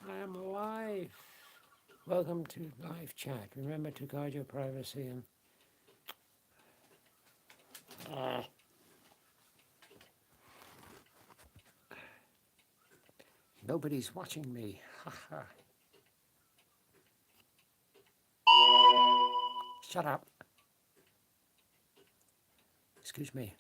I am alive. Welcome to live chat. Remember to guard your privacy and uh, nobody's watching me. Shut up. Excuse me.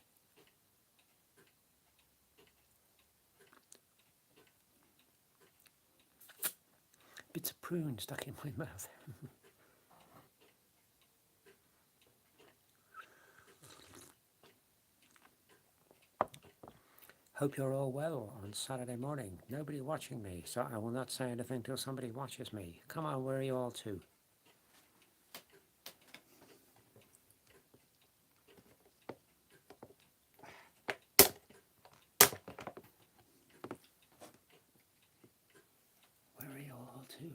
Bits of prune stuck in my mouth. Hope you're all well on Saturday morning. Nobody watching me, so I will not say anything till somebody watches me. Come on, where are you all to? Where are you all to?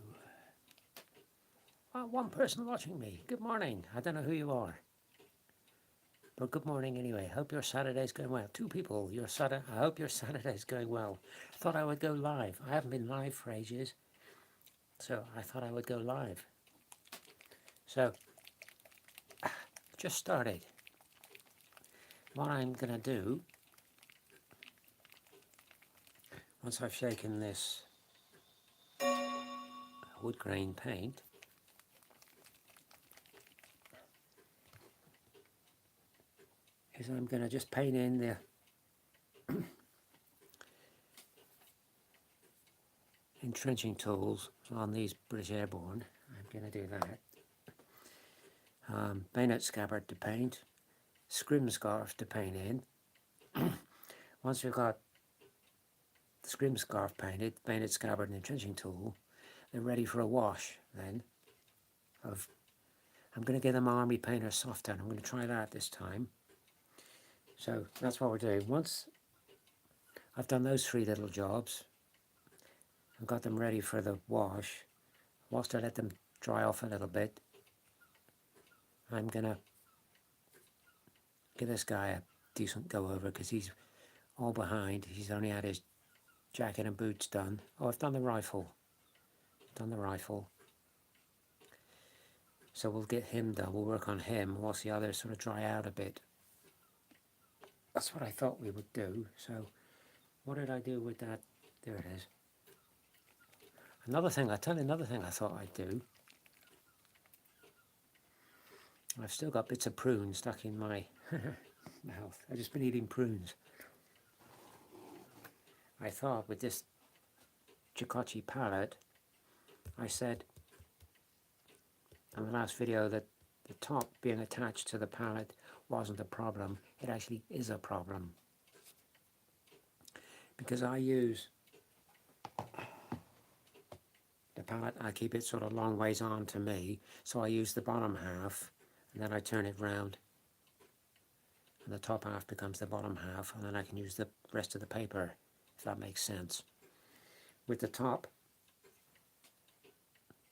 Oh, one person watching me. Good morning. I don't know who you are. But good morning anyway. Hope your Saturday's going well. Two people. I hope your Saturday's going well. Thought I would go live. I haven't been live for ages, so I thought I would go live. So just started. What I'm gonna do once I've shaken this wood grain paint is I'm gonna just paint in the entrenching tools on these British Airborne. I'm gonna do that. Bayonet scabbard to paint, scrim scarf to paint in. Once we've got the scrim scarf painted, bayonet scabbard and entrenching tool, they're ready for a wash then. I'm going to get them army painter soft tan. I'm going to try that this time. So that's what we're doing. Once I've done those three little jobs, I've got them ready for the wash. Whilst I let them dry off a little bit, I'm going to give this guy a decent go over because he's all behind. He's only had his jacket and boots done. Oh, I've done the rifle. So we'll get him done. We'll work on him whilst the others sort of dry out a bit. That's what I thought we would do. So what did I do with that? There it is. Another thing I thought I'd do. I've still got bits of prune stuck in my mouth. I've just been eating prunes. I thought with this Chikochi palette, I said in the last video that the top being attached to the palette wasn't a problem. It actually is a problem. Because I use the palette, I keep it sort of long ways on to me, so I use the bottom half and then I turn it round and the top half becomes the bottom half and then I can use the rest of the paper, if that makes sense. With the top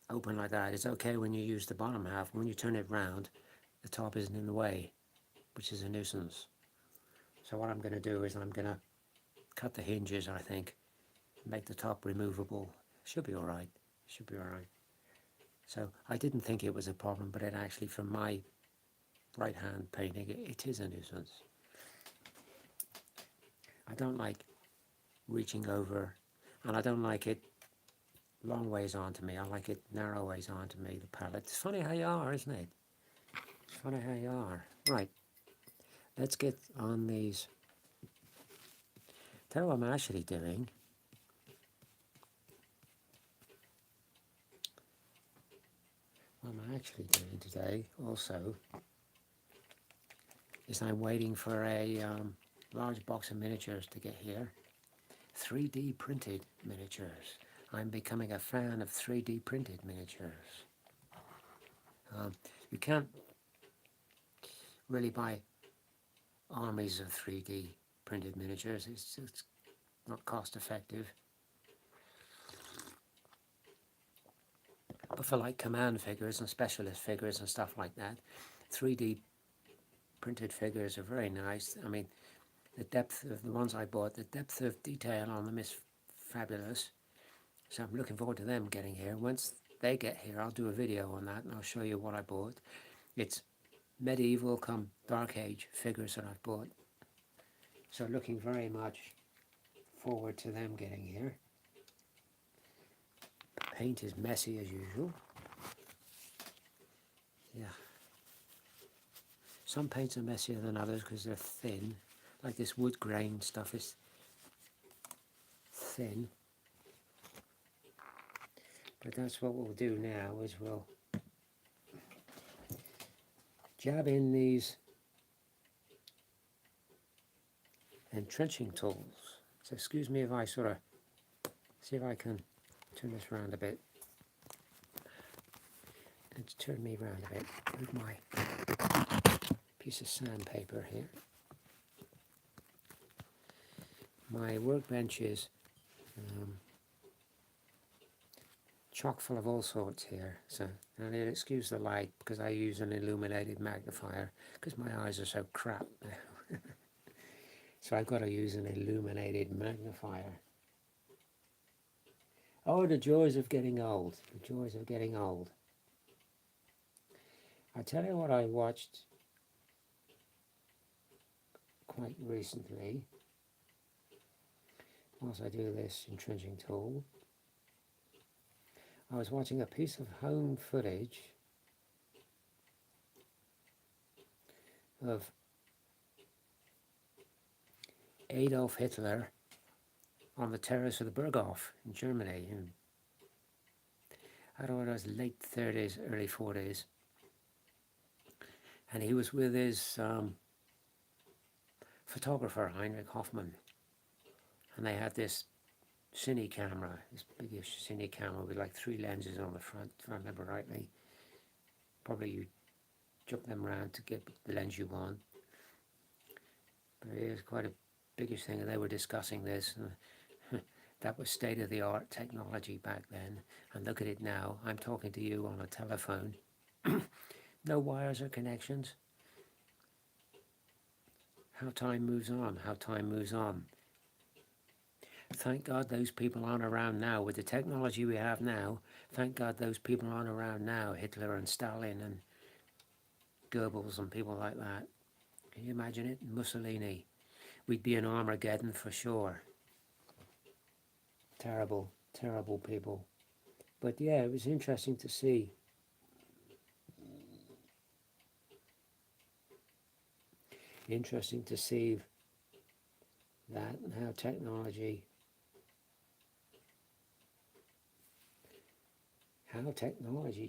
open like that, it's okay when you use the bottom half. When you turn it round, the top isn't in the way, which is a nuisance. So what I'm going to do is I'm going to cut the hinges, I think, make the top removable. Should be alright. So I didn't think it was a problem, but it actually, from my right hand painting, it is a nuisance. I don't like reaching over, and I don't like it long ways onto me. I like it narrow ways onto me, the palette. It's funny how you are, isn't it? It's funny how you are. Right, let's get on these. Tell you what I'm actually doing. What I'm actually doing today also is I'm waiting for a large box of miniatures to get here. 3D printed miniatures. I'm becoming a fan of 3D printed miniatures. You can't really buy armies of 3D printed miniatures. It's not cost effective. But for like command figures and specialist figures and stuff like that, 3D printed figures are very nice. I mean, the depth of the ones I bought, the depth of detail on them is fabulous. So I'm looking forward to them getting here. Once they get here, I'll do a video on that and I'll show you what I bought. It's medieval come dark age figures that I've bought. So looking very much forward to them getting here. Paint is messy as usual. Yeah. Some paints are messier than others because they're thin. Like this wood grain stuff is thin. But that's what we'll do now, is we'll jab in these entrenching tools. So excuse me if I sort of see if I can turn this around a bit. Let's turn me around a bit with my piece of sandpaper here. My workbench is chock full of all sorts here, so and you'll excuse the light because I use an illuminated magnifier because my eyes are so crap now. So I've got to use an illuminated magnifier. Oh, the joys of getting old. The joys of getting old. I tell you what I watched quite recently, whilst I do this entrenching tool. I was watching a piece of home footage of Adolf Hitler on the terrace of the Berghof in Germany. And I don't know, it was late 30s, early 40s. And he was with his photographer, Heinrich Hoffmann. And they had this cine camera, this biggish cine camera with like 3 lenses on the front, if I remember rightly. Probably you jump them around to get the lens you want. But it was quite a biggish thing, and they were discussing this. And that was state-of-the-art technology back then. And look at it now. I'm talking to you on a telephone. No wires or connections. How time moves on, how time moves on. Thank God those people aren't around now. With the technology we have now, thank God those people aren't around now. Hitler and Stalin and Goebbels and people like that. Can you imagine it? Mussolini. We'd be in Armageddon for sure. Terrible, terrible people. But yeah, it was interesting to see. Interesting to see that and how technology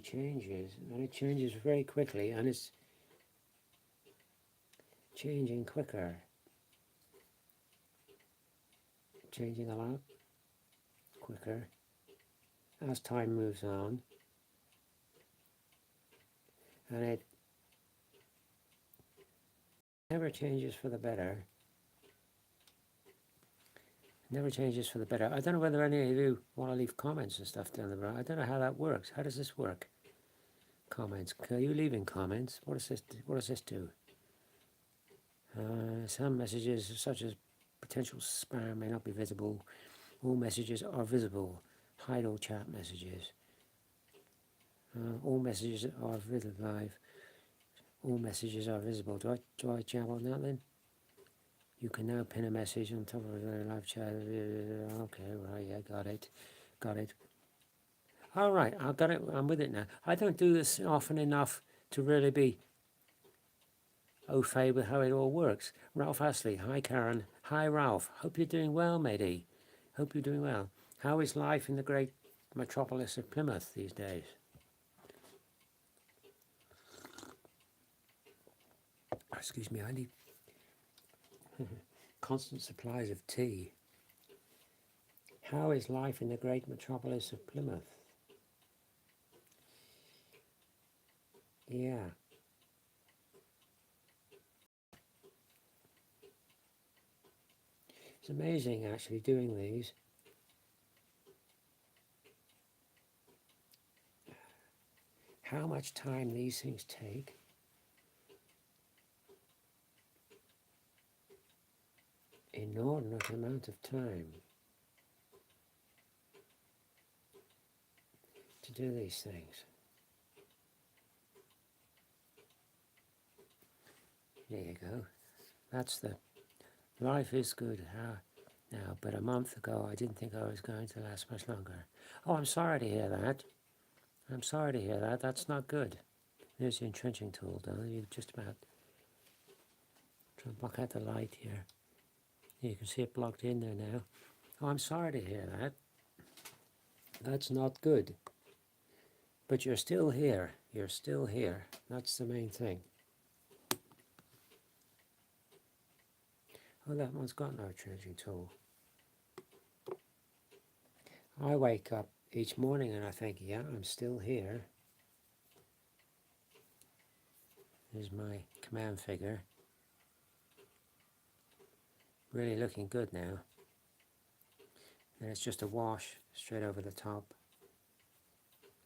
changes, and it changes very quickly, and it's changing quicker, changing a lot quicker as time moves on, and it never changes for the better. Never changes for the better. I don't know whether any of you want to leave comments and stuff down the road. I don't know how that works. How does this work? Comments. Are you leaving comments? What does this do? Some messages, such as potential spam, may not be visible. All messages are visible. Hide all chat messages. All messages are visible live. All messages are visible. Do I jab on that then? You can now pin a message on top of a live chat. Okay, right, yeah, got it. All right, I've got it. I'm with it now. I don't do this often enough to really be au fait with how it all works. Ralph Astley, hi Karen. Hi Ralph, hope you're doing well, matey. Hope you're doing well. How is life in the great metropolis of Plymouth these days? Excuse me, I need constant supplies of tea. How is life in the great metropolis of Plymouth? Yeah. It's amazing actually doing these. How much time these things take. Inordinate amount of time. to do these things. There you go. That's the life is good now, but a month ago I didn't think I was going to last much longer. Oh, I'm sorry to hear that. I'm sorry to hear that. That's not good. There's the entrenching tool, done. You just about try and block out the light here. You can see it blocked in there now. Oh, I'm sorry to hear that. That's not good. But you're still here. You're still here. That's the main thing. Oh, that one's got no entrenching tool. I wake up each morning and I think, yeah, I'm still here. There's my command figure. Really looking good now. And it's just a wash straight over the top.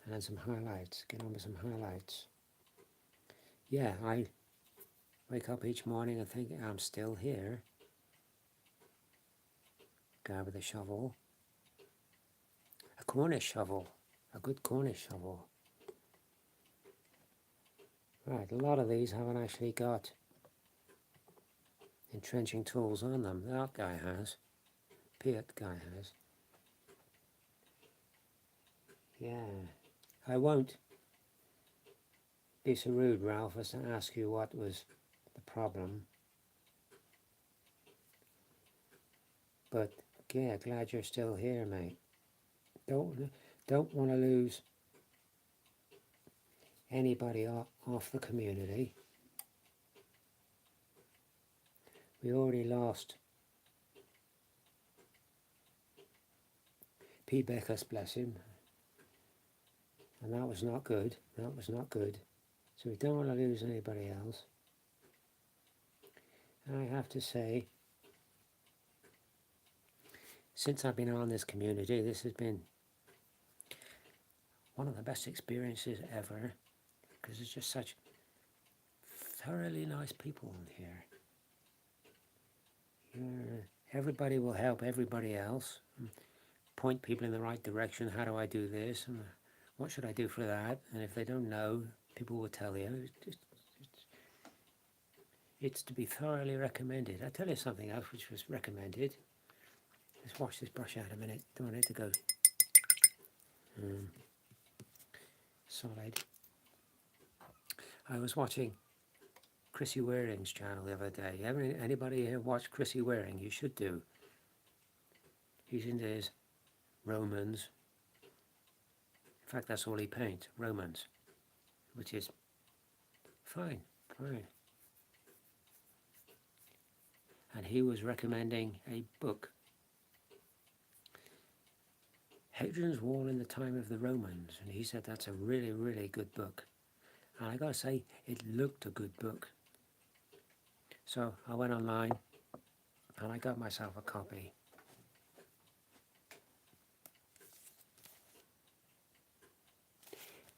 And then some highlights. Get on with some highlights. Yeah, I wake up each morning and think, I'm still here. Guy with a shovel. A Cornish shovel. A good Cornish shovel. Right, a lot of these haven't actually got entrenching tools on them. That guy has. Piet guy has. Yeah. I won't be so rude, Ralph, as to ask you what was the problem. But yeah, glad you're still here, mate. Don't want to lose anybody off the community. We already lost P. Beckus, bless him, and that was not good. That was not good. So we don't want to lose anybody else. And I have to say, since I've been on this community, this has been one of the best experiences ever, because it's just such thoroughly nice people in here. Everybody will help everybody else, point people in the right direction. How do I do this? And what should I do for that? And if they don't know, people will tell you. It's to be thoroughly recommended. I'll tell you something else which was recommended. Let's wash this brush out a minute. Don't want it to go solid. I was watching Chrissy Waring's channel the other day. Anybody here watch Chrissy Waring? You should do. He's into his Romans. In fact, that's all he paints, Romans, which is fine. And he was recommending a book, Hadrian's Wall in the Time of the Romans, and he said that's a really, really good book. And I gotta say, it looked a good book. So I went online and I got myself a copy.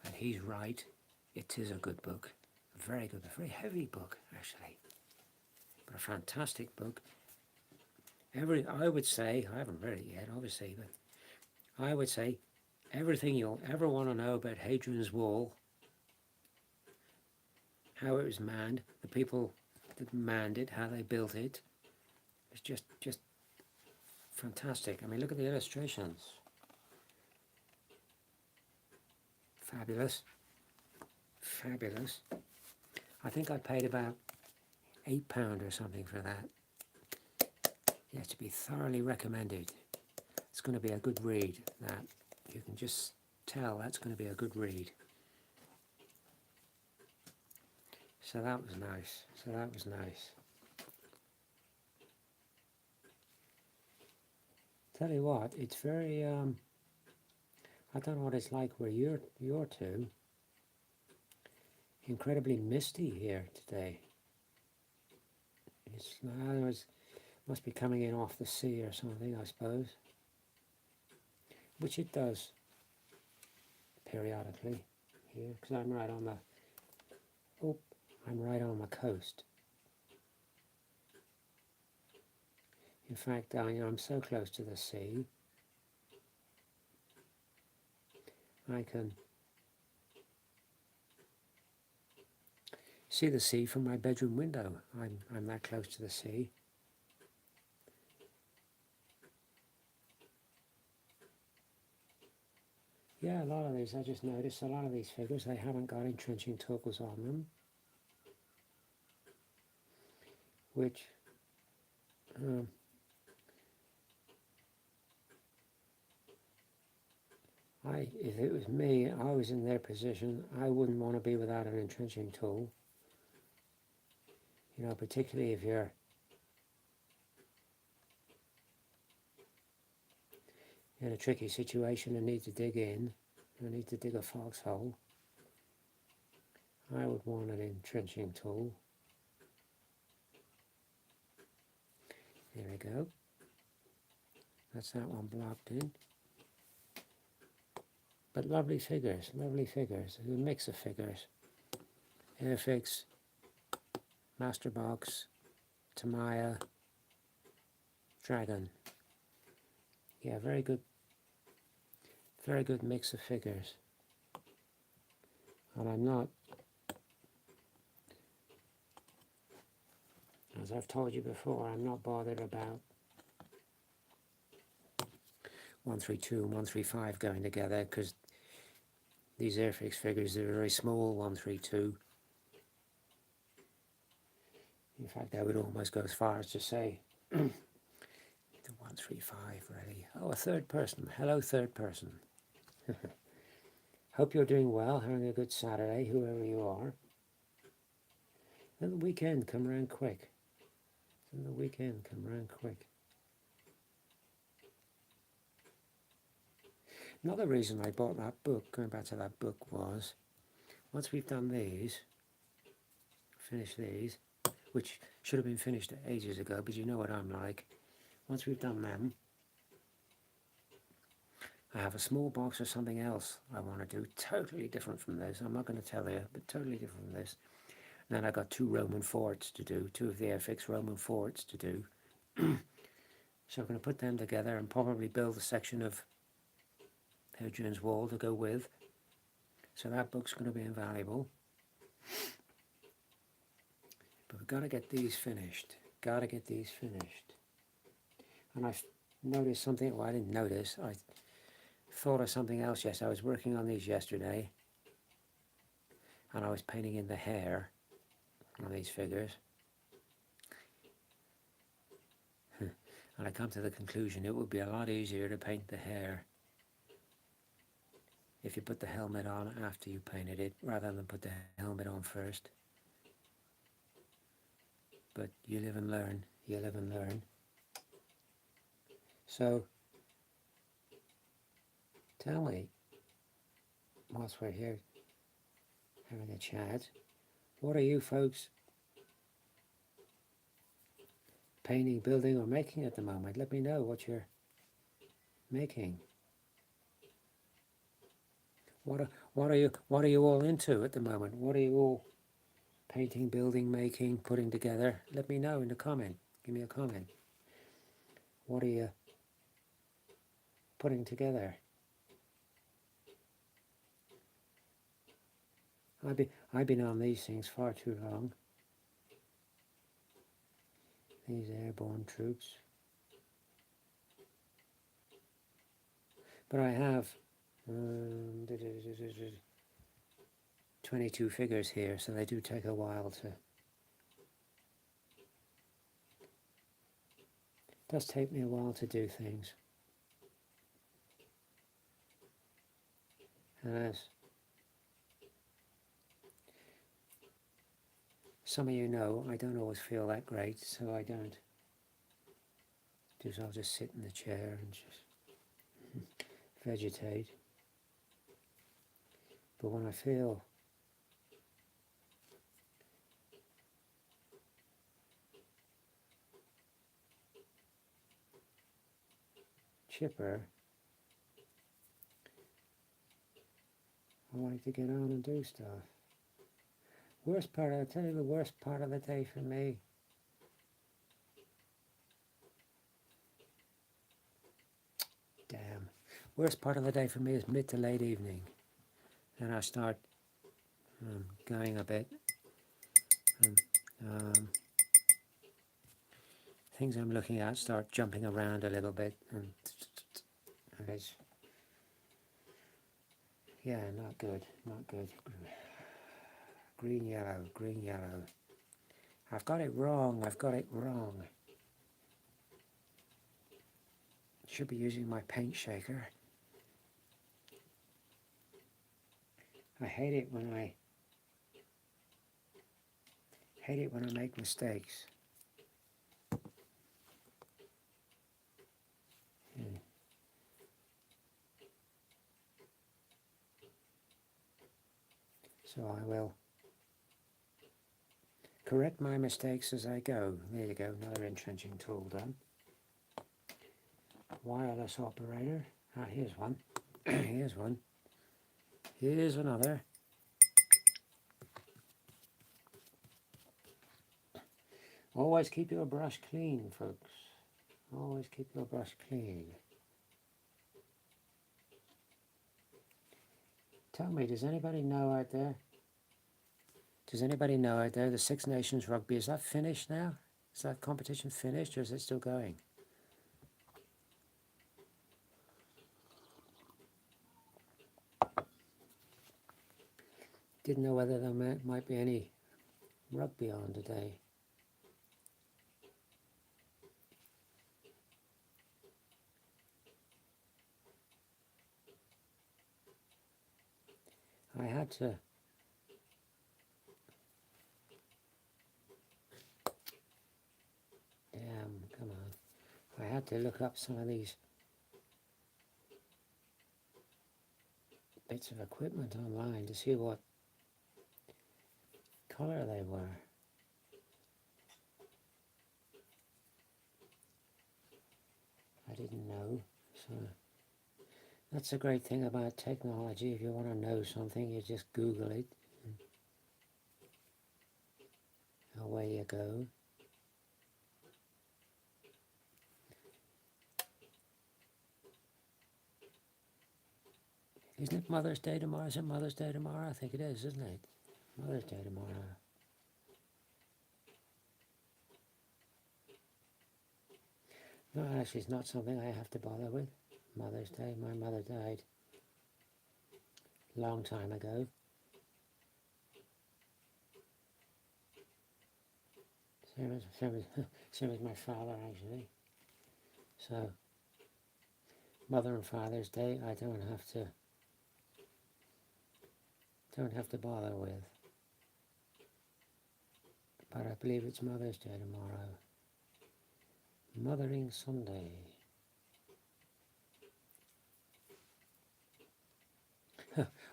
And he's right, it is a good book. A very good, a very heavy book, actually. But a fantastic book. I would say, I haven't read it yet, obviously, but I would say everything you'll ever want to know about Hadrian's Wall, how it was manned, the people that manned it, how they built it, it's just fantastic. I mean, look at the illustrations. Fabulous. Fabulous. I think I paid about £8 or something for that. Yeah, to be thoroughly recommended. It's going to be a good read, that. You can just tell that's going to be a good read. So that was nice. Tell you what, it's very, I don't know what it's like where you're to. Incredibly misty here today. It's must be coming in off the sea or something, I suppose. Which it does periodically here, because I'm right on the coast. In fact, I'm so close to the sea. I can see the sea from my bedroom window. I'm that close to the sea. Yeah, a lot of these, I just noticed a lot of these figures, they haven't got entrenching tools on them, which, um, if it was me, I was in their position, I wouldn't want to be without an entrenching tool. You know, particularly if you're in a tricky situation and need to dig in, or need to dig a foxhole, I would want an entrenching tool. There we go. That's that one blocked in. But lovely figures, a mix of figures. Airfix, Masterbox, Tamiya, Dragon. Yeah, very good mix of figures. And I'm not, as I've told you before, I'm not bothered about 132 and 135 going together, because these Airfix figures are very small 132. In fact, I would almost go as far as to say the 135 really. Oh, a third person. Hello, third person. Hope you're doing well, having a good Saturday, whoever you are. And the weekend come around quick. Another reason I bought that book, going back to that book, was once we've done these, finished these, which should have been finished ages ago, but you know what I'm like. Once we've done them, I have a small box of something else I want to do, totally different from this. I'm not going to tell you, but totally different from this. And then I got 2 Roman forts to do, 2 of the Airfix Roman forts to do. So I'm going to put them together and probably build a section of Hadrian's Wall to go with. So that book's going to be invaluable. But we've got to get these finished. And I've noticed something, well, I didn't notice, I thought of something else yesterday. I was working on these yesterday, and I was painting in the hair on these figures. And I come to the conclusion it would be a lot easier to paint the hair if you put the helmet on after you painted it, rather than put the helmet on first. But you live and learn, So, tell me, whilst we're here having a chat, what are you folks painting, building, or making at the moment? Let me know what you're making. What are you all into at the moment? What are you all painting, building, making, putting together? Let me know in the comment. Give me a comment. What are you putting together? I've been on these things far too long. These airborne troops. But I have 22 figures here, so they do take a while to... It does take me a while to do things. And as some of you know, I don't always feel that great, so I don't. I'll just sit in the chair and just vegetate. But when I feel chipper, I like to get on and do stuff. I'll tell you the worst part of the day for me. Damn. Worst part of the day for me is mid to late evening. then I start going a bit. Things I'm looking at start jumping around a little bit, and it's, yeah, not good, not good. Green, yellow, green, yellow. I've got it wrong, I've got it wrong. Should be using my paint shaker. I hate it when I make mistakes. So I will correct my mistakes as I go. There you go, another entrenching tool done. Wireless operator. Ah, here's one. Here's one. Here's another. Always keep your brush clean, folks. Always keep your brush clean. Tell me, does anybody know out there? Does anybody know out there the Six Nations Rugby, is that finished now? Is that competition finished or is it still going? Didn't know whether there might be any rugby on today. I had to come on. I had to look up some of these bits of equipment online to see what color they were. I didn't know, so that's a great thing about technology. If you want to know something, you just Google it. Away you go. Isn't it Mother's Day tomorrow? Is it Mother's Day tomorrow? I think it is, isn't it? Mother's Day tomorrow. No, actually, it's not something I have to bother with. Mother's Day. My mother died a long time ago. Same as my father, actually. So, Mother and Father's Day, I don't have to bother with. But I believe it's Mother's Day tomorrow. Mothering Sunday.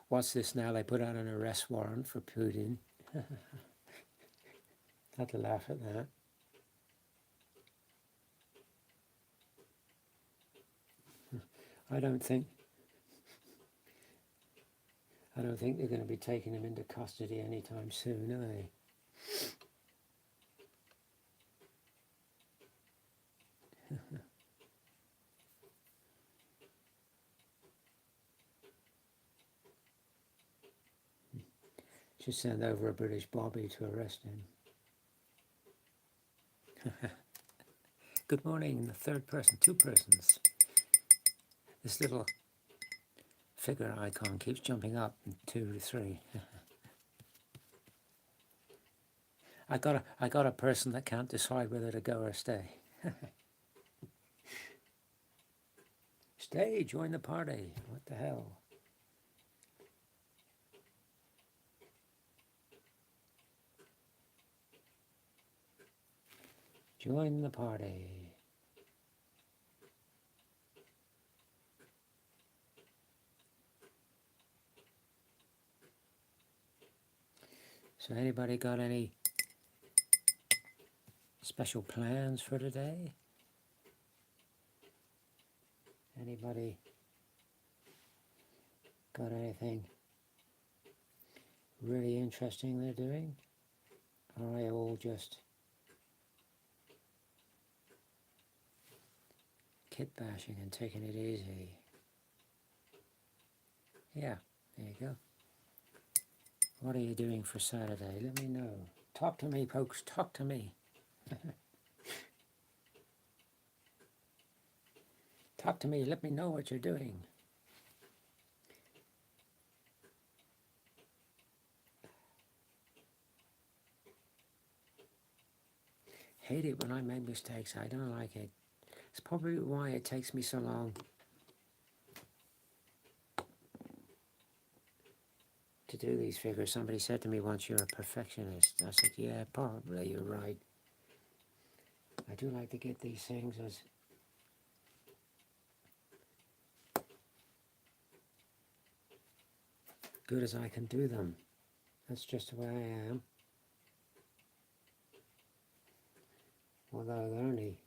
What's this now? They put out an arrest warrant for Putin. Had to laugh at that. I don't think they're going to be taking him into custody anytime soon, are they? Should send over a British Bobby to arrest him. Good morning, the third person, two persons. This little figure icon keeps jumping up, 2 to 3. I got a person that can't decide whether to go or stay. Stay, join the party. What the hell? Join the party. So anybody got any special plans for today? Anybody got anything really interesting they're doing? Or are you all just kit bashing and taking it easy? Yeah, there you go. What are you doing for Saturday? Let me know. Talk to me, folks. Talk to me. Talk to me. Let me know what you're doing. Hate it when I make mistakes. I don't like it. It's probably why it takes me so long to do these figures. Somebody said to me once, "You're a perfectionist." I said, "Yeah, probably. You're right. I do like to get these things as good as I can do them. That's just the way I am. Although they're only,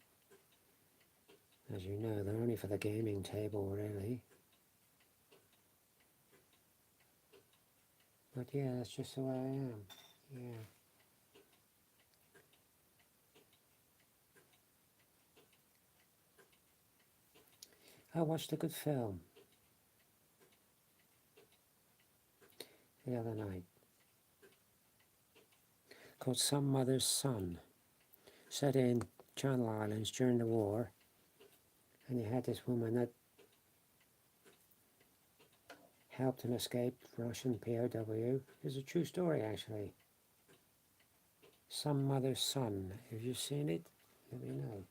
as you know, they're only for the gaming table, really. But yeah, that's just the way I am. Yeah. I watched a good film the other night called Some Mother's Son, set in Channel Islands during the war. And you had this woman that helped an escaped Russian POW. It's a true story, actually. Some Mother's Son. Have you seen it? Let me know.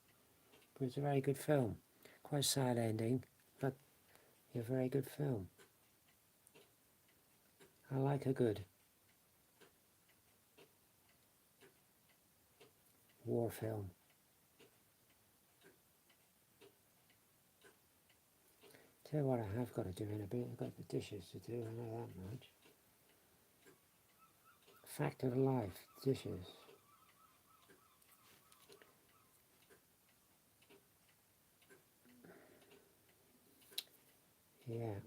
But it's a very good film. Quite sad ending, but a very good film. I like a good war film. Tell you what I have got to do in a bit. I've got the dishes to do, I know that much. Fact of life, dishes. Yeah.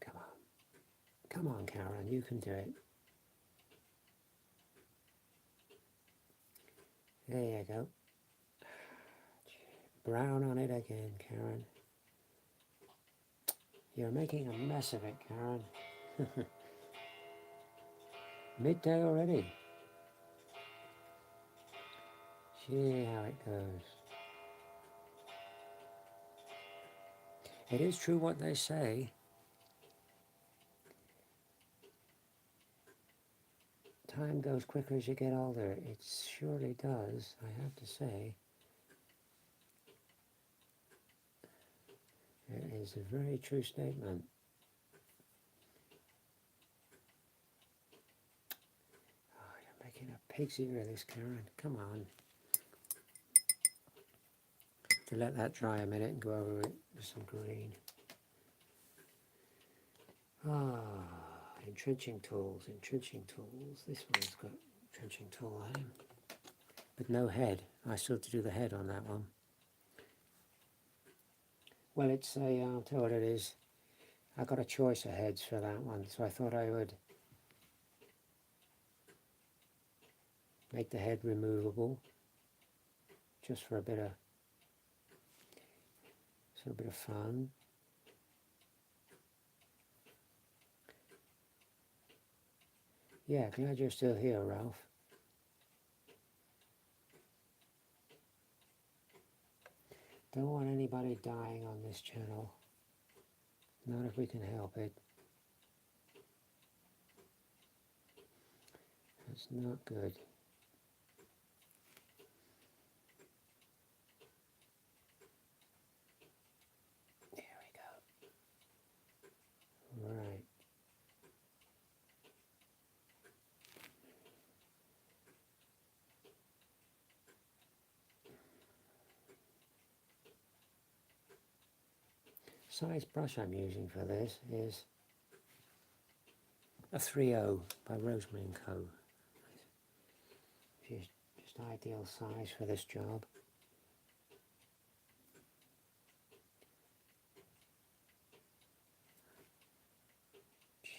Come on. Come on, Karen, you can do it. There you go. Brown on it again, Karen. You're making a mess of it, Karen. Midday already. See how it goes. It is true what they say. Time goes quicker as you get older. It surely does, I have to say. It is a very true statement. Oh, you're making a pig's ear of this, Karen. Come on. To let that dry a minute and go over it with some green. Entrenching tools, entrenching tools. This one's got entrenching tool on him. But no head. I still have to do the head on that one. Well, it's a, I'll tell you what it is. I got a choice of heads for that one, so I thought I would make the head removable, just for a bit of fun. Yeah, glad you're still here, Ralph. Don't want anybody dying on this channel. Not if we can help it. That's not good. There we go. Right. Size brush I'm using for this is a 3.0 by Rosemary & Co. Just ideal size for this job.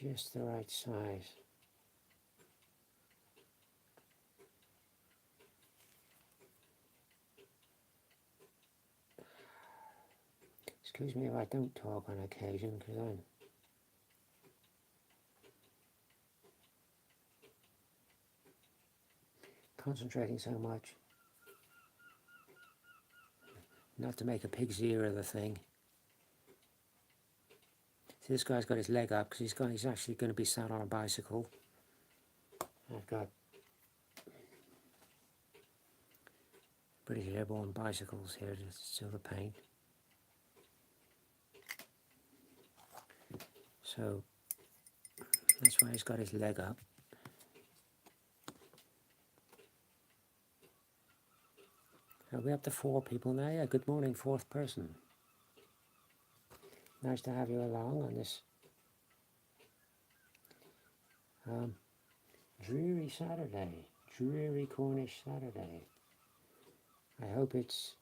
Just the right size. Excuse me if I don't talk on occasion, because I'm concentrating so much not to make a pig's ear of the thing. See, this guy's got his leg up because he's actually going to be sat on a bicycle. I've got British Airborne bicycles here to silver paint. So that's why he's got his leg up. Are we up to 4 people now? Yeah, good morning, 4th person. Nice to have you along on this dreary Saturday, dreary Cornish Saturday. I hope it's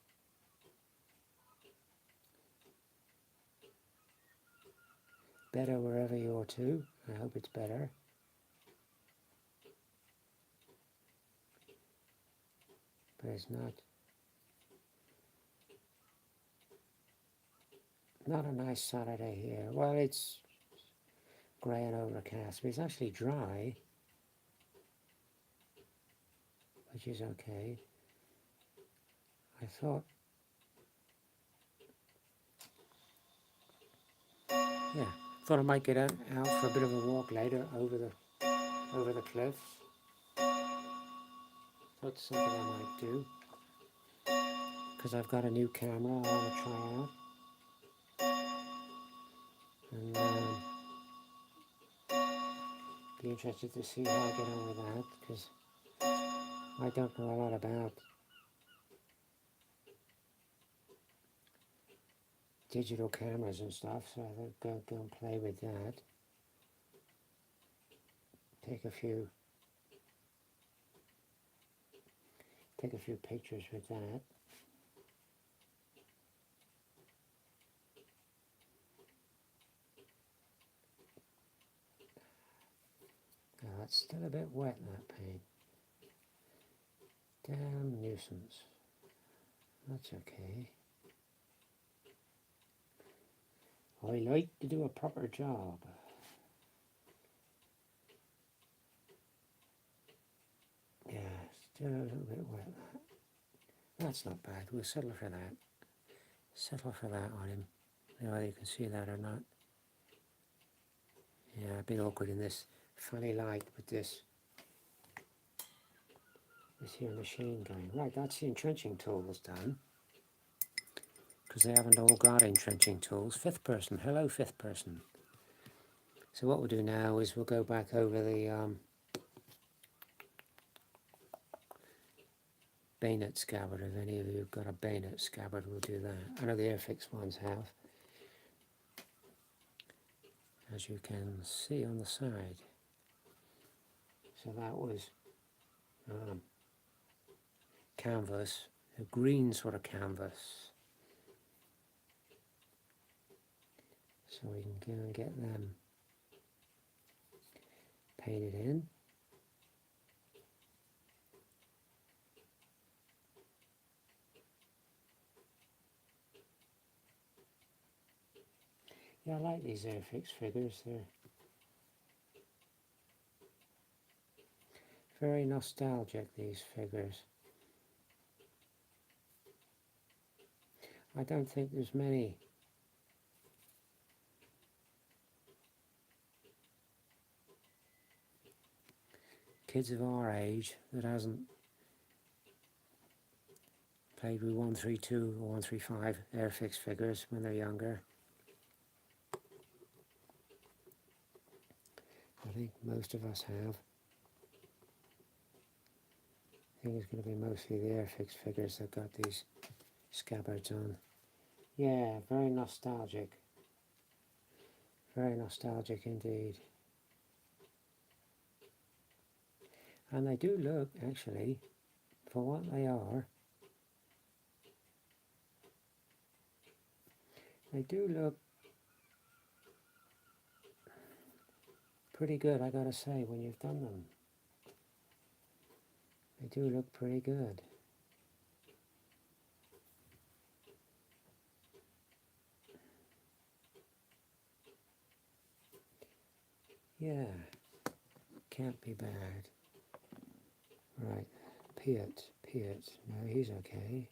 better wherever you're to. I hope it's better. But it's not a nice Saturday here. Well, it's grey and overcast, but it's actually dry, which is okay. I thought, I might get out for a bit of a walk later over the cliff. That's something I might do, because I've got a new camera I want to try out, and be interested to see how I get on with that, because I don't know a lot about digital cameras and stuff, so I thought go and play with that. Take a few pictures with that. Oh, it's still a bit wet, that paint. Damn nuisance. That's okay. I like to do a proper job. Yeah, still a little bit wet. That's not bad. We'll settle for that. Settle for that on him. Whether you can see that or not. Yeah, a bit awkward in this funny light with this here machine going. Right, that's the entrenching tools done. Because they haven't all got entrenching tools. 5th person. Hello, 5th person. So what we'll do now is we'll go back over the bayonet scabbard. If any of you have got a bayonet scabbard, we'll do that. I know the Airfix ones have, as you can see on the side. So that was canvas, a green sort of canvas. So we can go and get them painted in. Yeah, I like these Airfix figures. They're very nostalgic, these figures. I don't think there's many kids of our age that hasn't played with 132 or 135 Airfix figures when they're younger. I think most of us have. I think it's going to be mostly the Airfix figures that got these scabbards on. Yeah, very nostalgic. Very nostalgic indeed. And they do look, actually, for what they are, they do look pretty good, I gotta say, when you've done them. They do look pretty good. Yeah, can't be bad. Right, Piet. No, he's okay.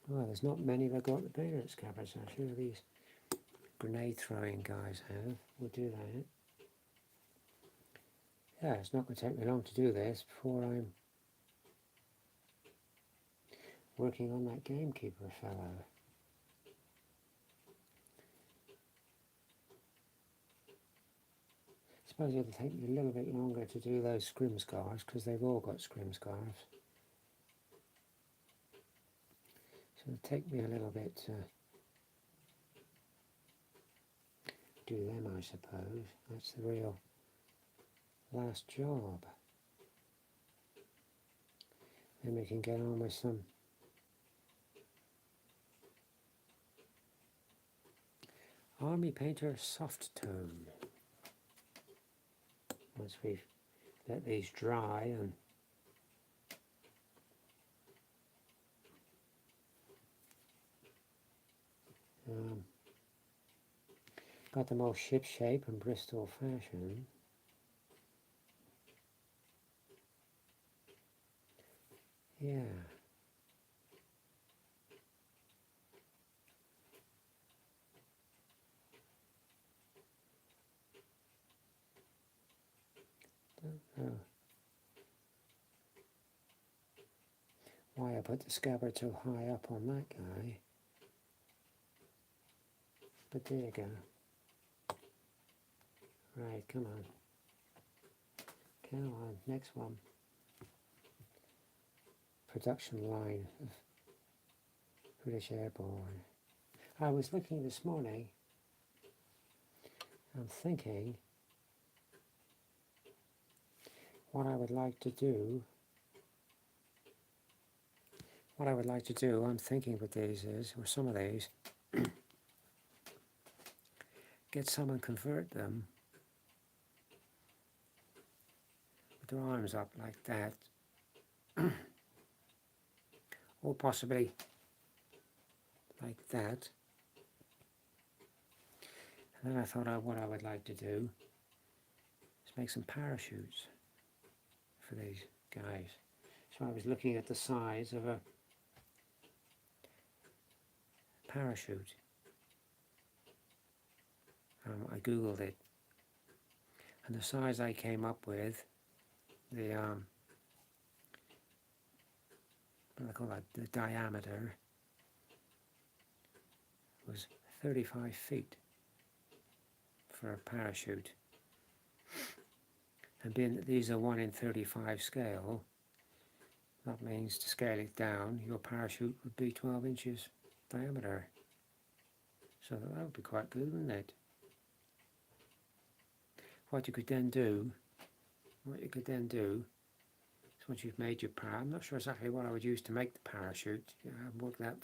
Well, there's not many that got the bayonet scabbards actually. These grenade throwing guys have. We'll do that. Yeah, it's not going to take me long to do this before I'm working on that gamekeeper fellow. I suppose it'll take me a little bit longer to do those scrimscarves because they've all got scrimscarves. So it'll take me a little bit to do them, I suppose. That's the real last job. Then we can get on with some Army Painter Soft Tone. Once we've let these dry and got them all ship shape and Bristol fashion. Yeah. Don't know why I put the scabbard so high up on that guy. But there you go. Right, come on. Come on, next one. Production line of British Airborne. I was looking this morning, I'm thinking what I would like to do. I'm thinking with these is, or some of these, get some and convert them with their arms up like that. Or possibly like that. And then I thought what I would like to do is make some parachutes for these guys. So I was looking at the size of a parachute. I googled it, and the size I came up with, the what do I call that? The diameter was 35 feet for a parachute. And being that these are 1 in 35 scale, that means to scale it down, your parachute would be 12 inches diameter. So that would be quite good, wouldn't it? What you could then do is once you've made your parachute, I'm not sure exactly what I would use to make the parachute. I haven't worked that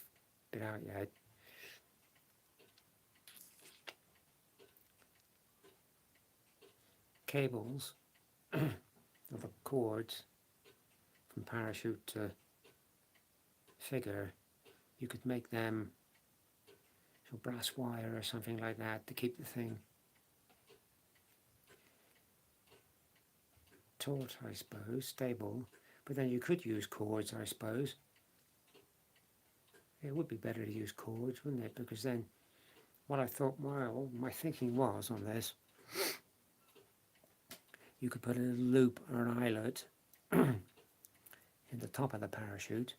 bit out yet. Cables, or the cords from parachute to figure, you could make them so brass wire or something like that to keep the thing taut, I suppose, stable. But then you could use cords, I suppose. It would be better to use cords, wouldn't it? Because then what I thought, well, my thinking was on this, you could put a little loop or an eyelet in the top of the parachute,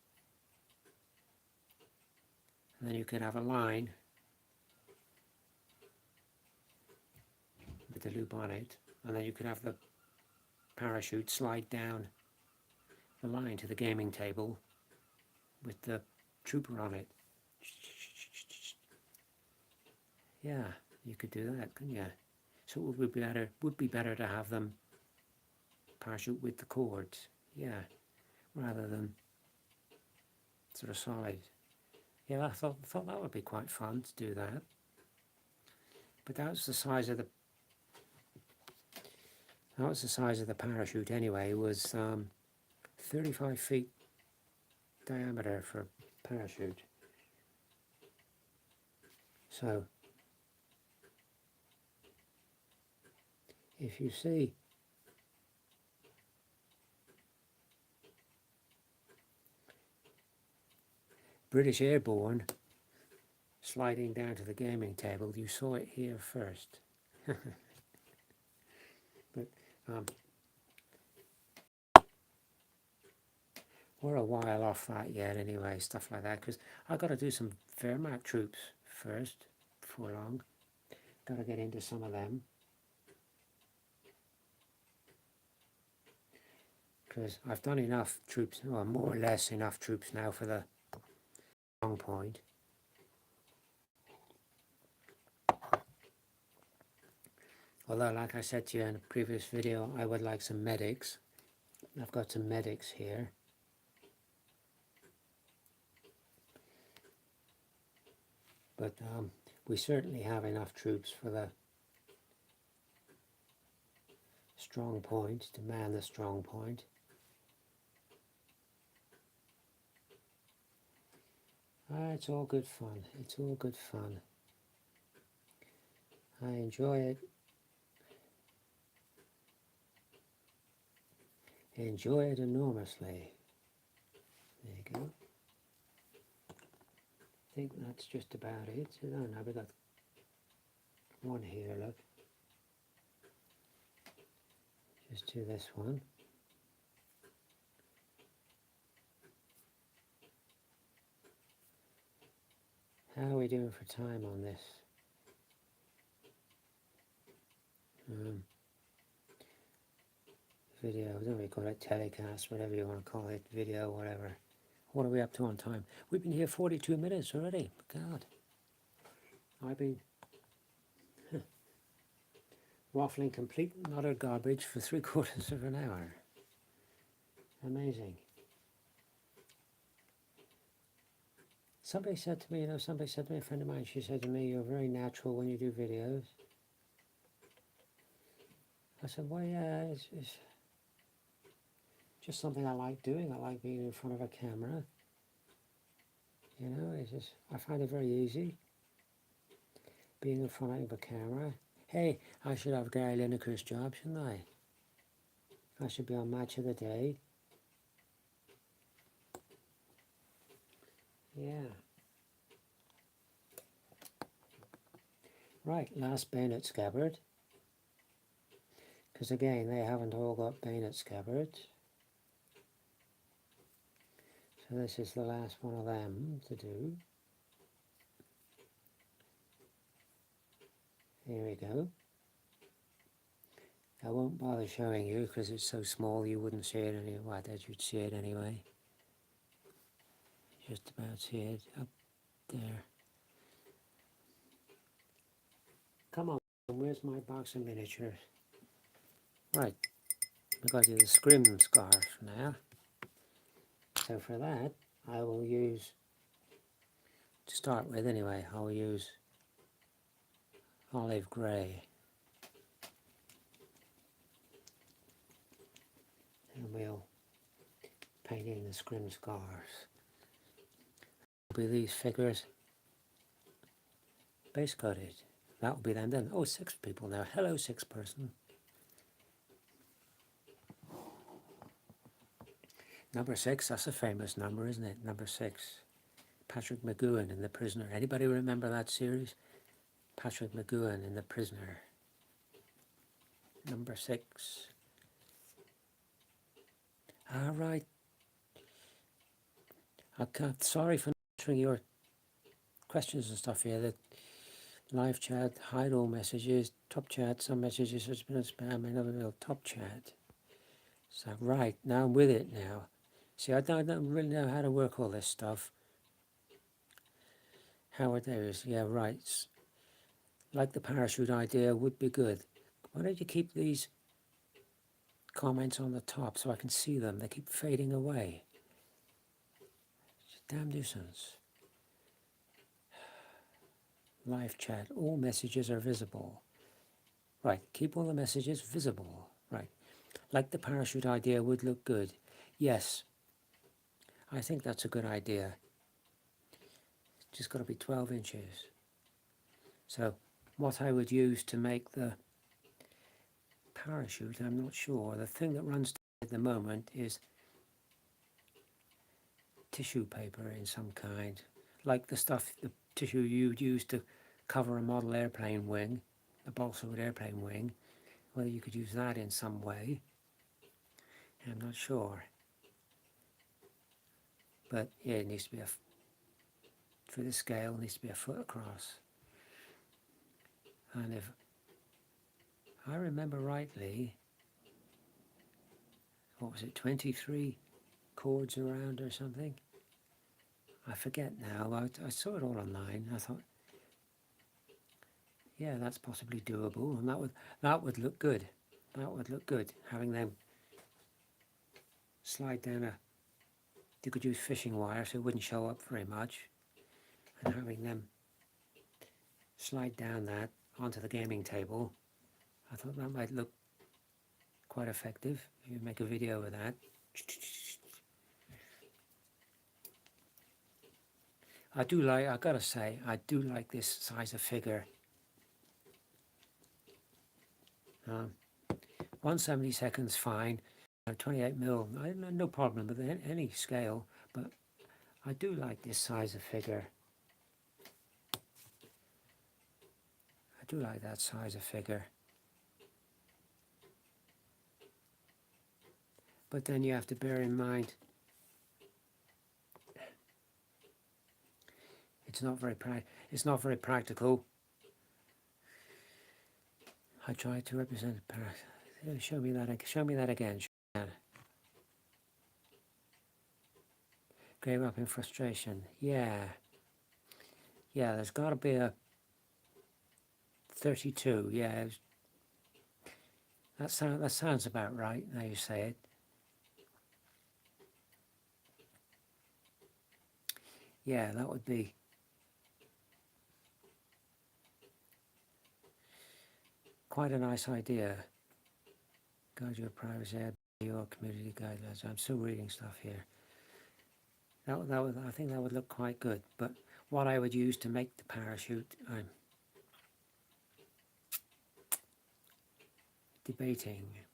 and then you could have a line with the loop on it, and then you could have the parachute slide down the line to the gaming table with the trooper on it. Yeah, you could do that, couldn't you? So it would be better to have them parachute with the cords, yeah, rather than sort of solid. Yeah, I thought that would be quite fun to do that. But that was the size of the parachute anyway. Was 35 feet diameter for a parachute. So if you see British Airborne sliding down to the gaming table. You saw it here first. But we're a while off that yet anyway, stuff like that, because I've got to do some Wehrmacht troops first before long. Got to get into some of them. Because I've done enough troops, or more or less enough troops now for the strong point. Although, like I said to you in a previous video, I would like some medics. I've got some medics here. But we certainly have enough troops for the strong point, to man the strong point. It's all good fun. It's all good fun. I enjoy it. Enjoy it enormously. There you go. I think that's just about it. Oh no, we got one here, look. Just do this one. How are we doing for time on this? Video, I don't know what you call it, telecast, whatever you want to call it, video, whatever. What are we up to on time? We've been here 42 minutes already. God. I've been waffling complete and utter garbage for 3/4 of an hour. Amazing. Somebody said to me, a friend of mine, she said to me, you're very natural when you do videos. I said, well, yeah, it's just something I like doing. I like being in front of a camera. You know, I find it very easy being in front of a camera. Hey, I should have Gary Lineker's job, shouldn't I? I should be on Match of the Day. Yeah. Right, last bayonet scabbard. Because again, they haven't all got bayonet scabbards. So this is the last one of them to do. Here we go. I won't bother showing you because it's so small you wouldn't see it anyway. Well, that you'd see it anyway. Just about see it up there. Come on, where's my box of miniatures? Right, we've got to do the scrim scarf now. So for that, I will use, to start with anyway, I will use olive grey. And we'll paint in the scrim scarves. Will be these figures base coated. That will be them then. Oh, 6 people now. Hello, 6 person. Number 6, that's a famous number, isn't it? Number 6. Patrick McGoohan in The Prisoner. Anybody remember that series? Patrick McGoohan in The Prisoner. Number 6. All right. Sorry for answering your questions and stuff here. The live chat, hide all messages, top chat, some messages has been spam, another little top chat. So right, now I'm with it now. See, I don't really know how to work all this stuff. Howard Davis, yeah, right. Like the parachute idea would be good. Why don't you keep these comments on the top so I can see them? They keep fading away. It's a damn nuisance. Live chat, all messages are visible. Right, keep all the messages visible. Right, like the parachute idea would look good. Yes, I think that's a good idea. It's just got to be 12 inches. So what I would use to make the parachute, I'm not sure. The thing that runs at the moment is tissue paper in some kind, like the tissue you'd use to cover a model airplane wing, a balsa wood airplane wing, whether you could use that in some way, I'm not sure. But yeah, it needs to be for the scale, it needs to be a foot across. And if I remember rightly, what was it, 23 chords around or something? I forget now. I saw it all online. I thought, yeah, that's possibly doable, and that would look good. That would look good, having them slide down you could use fishing wire so it wouldn't show up very much, and having them slide down that onto the gaming table. I thought that might look quite effective. You make a video of that. I gotta say, I do like this size of figure. 1/72 fine, 28 mil, no problem with any scale, but I do like this size of figure. I do like that size of figure. But then you have to bear in mind, it's not very practical. I try to represent show me that again. Gave up in frustration. Yeah, there's got to be a 32. Yeah, that sounds about right. Now you say it. Yeah, that would be. Quite a nice idea. Guide your privacy, your community guidelines. I'm still reading stuff here. I think that would look quite good. But what I would use to make the parachute, I'm debating.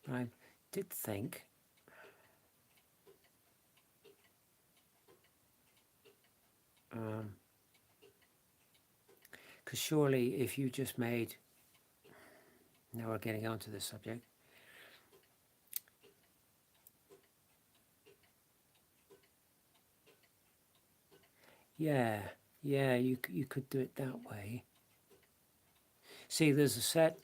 But I did think because surely if you just made, now we're getting onto this subject, yeah, you could do it that way. See, there's a set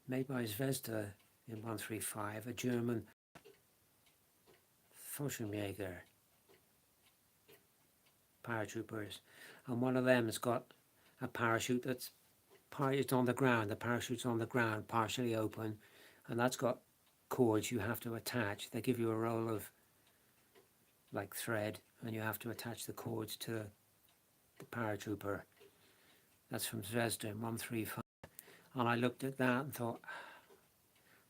made by Zvezda in 135, a German Fallschirmjäger paratroopers, and one of them has got a parachute that's it's on the ground. The parachute's on the ground, partially open, and that's got cords you have to attach. They give you a roll of like thread, and you have to attach the cords to the paratrooper. That's from Zvezda 135, and I looked at that and thought,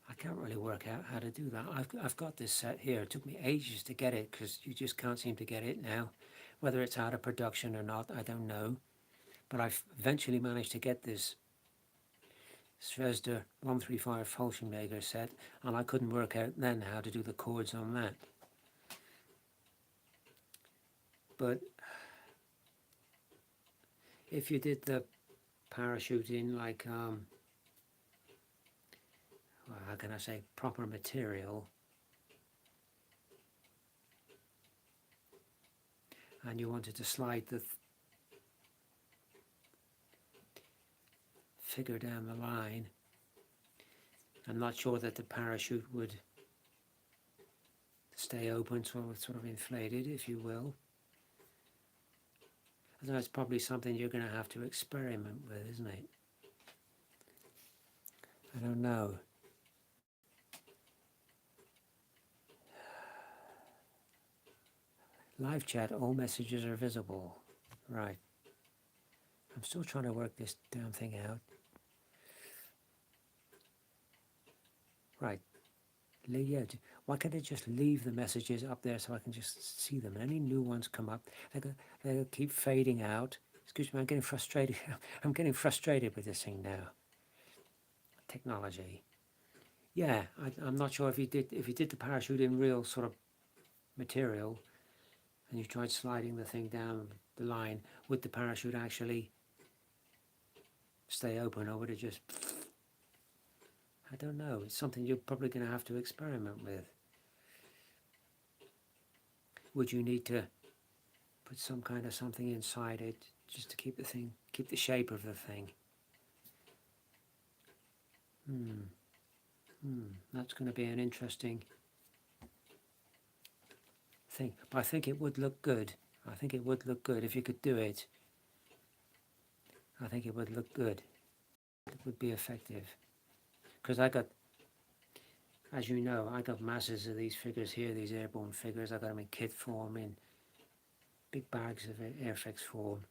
I can't really work out how to do that. I've got this set here. It took me ages to get it because you just can't seem to get it now. Whether it's out of production or not, I don't know. But I've eventually managed to get this Zvezda 135 Fallschirmjäger set, and I couldn't work out then how to do the chords on that. But if you did the parachute in like, well, how can I say, proper material, and you wanted to slide the figure down the line, I'm not sure that the parachute would stay open, so it's sort of inflated, if you will. I think that's probably something you're going to have to experiment with, isn't it? I don't know. Live chat, all messages are visible. Right. I'm still trying to work this damn thing out. Right. Yeah, why can't I just leave the messages up there so I can just see them? Any new ones come up, they keep fading out. Excuse me, I'm getting frustrated. I'm getting frustrated with this thing now. Technology. Yeah, I'm not sure if you did the parachute in real sort of material, and you tried sliding the thing down the line, would the parachute actually stay open, or would it just? I don't know. It's something you're probably going to have to experiment with. Would you need to put some kind of something inside it just to keep the shape of the thing? That's going to be an interesting thing. But I think it would look good. I think it would look good if you could do it. I think it would look good. It would be effective. Because as you know, I got masses of these figures here, these airborne figures. I got them in kit form, in big bags of Airfix form.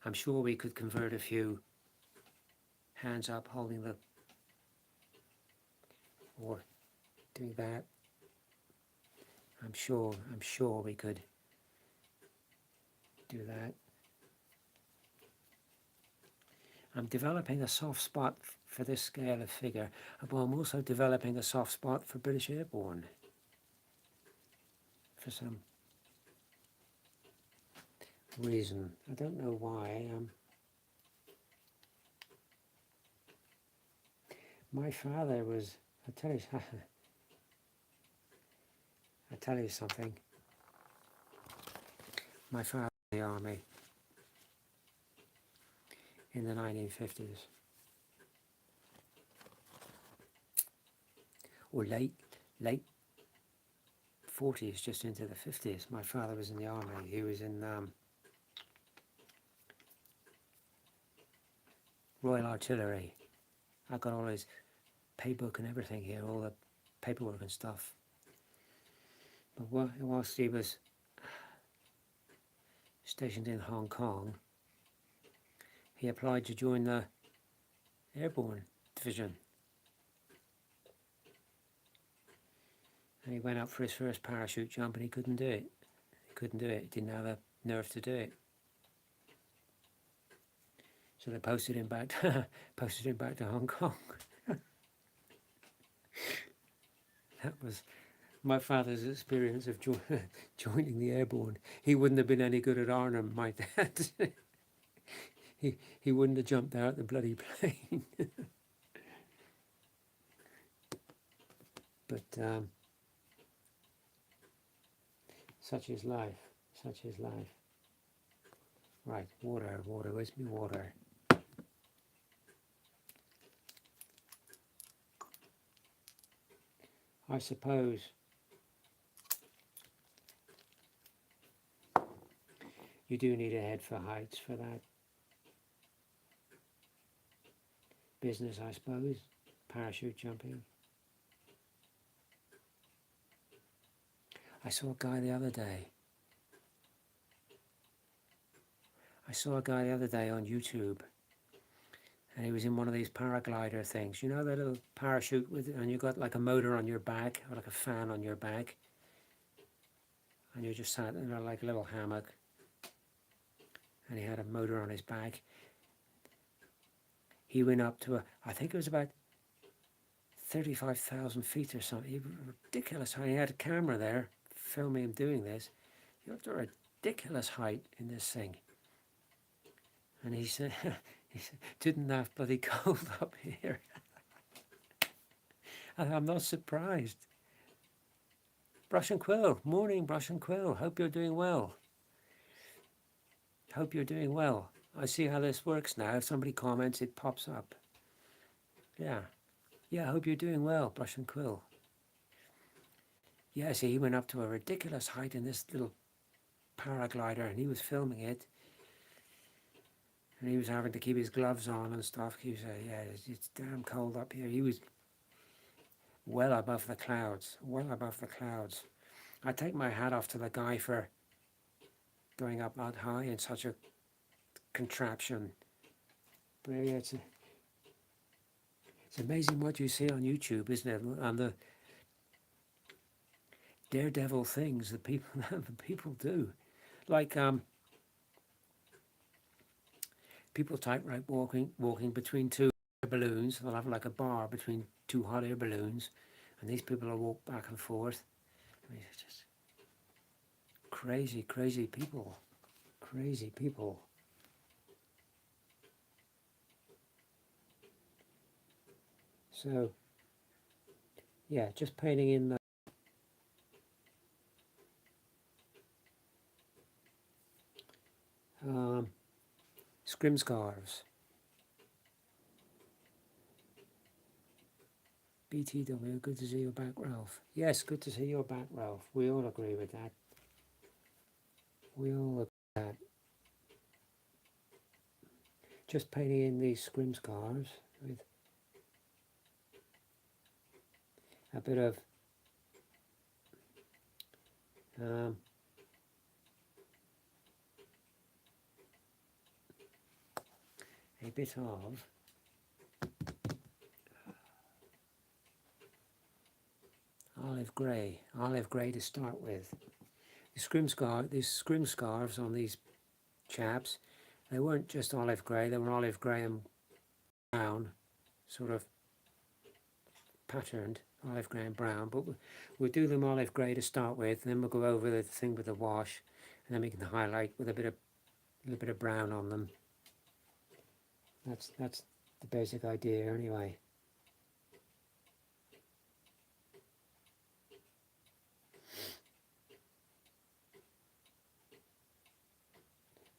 I'm sure we could convert a few hands up holding the, or doing that. I'm sure we could do that. I'm developing a soft spot for this scale of figure, but I'm also developing a soft spot for British Airborne for some reason. I don't know why. My father was, I'll tell you something. My father was in the army in the 1950s, or late 40s, just into the 50s. My father was in the army. He was in Royal Artillery. I've got all his paybook and everything here, all the paperwork and stuff. But whilst he was stationed in Hong Kong, he applied to join the Airborne Division. And he went up for his first parachute jump and he couldn't do it. He didn't have the nerve to do it. So they posted him back to Hong Kong. That was my father's experience of joining the Airborne. He wouldn't have been any good at Arnhem, my dad. he wouldn't have jumped out the bloody plane. But such is life. Such is life. Right, water. Where's my water? I suppose you do need a head for heights for that business, I suppose. Parachute jumping. I saw a guy the other day. On YouTube, and he was in one of these paraglider things. You know, that little parachute and you got like a motor on your back, or like a fan on your back, and you just sat in like a little hammock, and he had a motor on his back. He went up to I think it was about 35,000 feet or something. Ridiculous height. He had a camera there filming him doing this. You're up to a ridiculous height in this thing. And he said, didn't that bloody cold up here? And I'm not surprised. Brush and Quill, morning, Brush and Quill. Hope you're doing well. I see how this works now. If somebody comments, it pops up. Yeah, I hope you're doing well, Brush and Quill. Yeah, see, he went up to a ridiculous height in this little paraglider, and he was filming it. And he was having to keep his gloves on and stuff. He said, yeah, it's damn cold up here. He was well above the clouds. I take my hat off to the guy for going up that high in such a contraption. But yeah, it's amazing what you see on YouTube, isn't it? And the daredevil things that people do. Like people tightrope walking between two balloons. They'll have like a bar between two hot air balloons, And these people are walk back and forth. I mean, it's just crazy, crazy people. Crazy people. So, yeah, just painting in the scrim scarves. BTW, good to see you back, Ralph. Yes, good to see you back, Ralph. We all agree with that. We all agree with that. Just painting in these scrim scarves with a bit of um, olive grey to start with. These scrim scarves on these chaps, they weren't just olive grey, they were olive grey and brown, sort of patterned, olive grey and brown, but we'll do them olive grey to start with, and then we'll go over the thing with the wash, and then we can highlight with a little bit of brown on them. That's the basic idea anyway.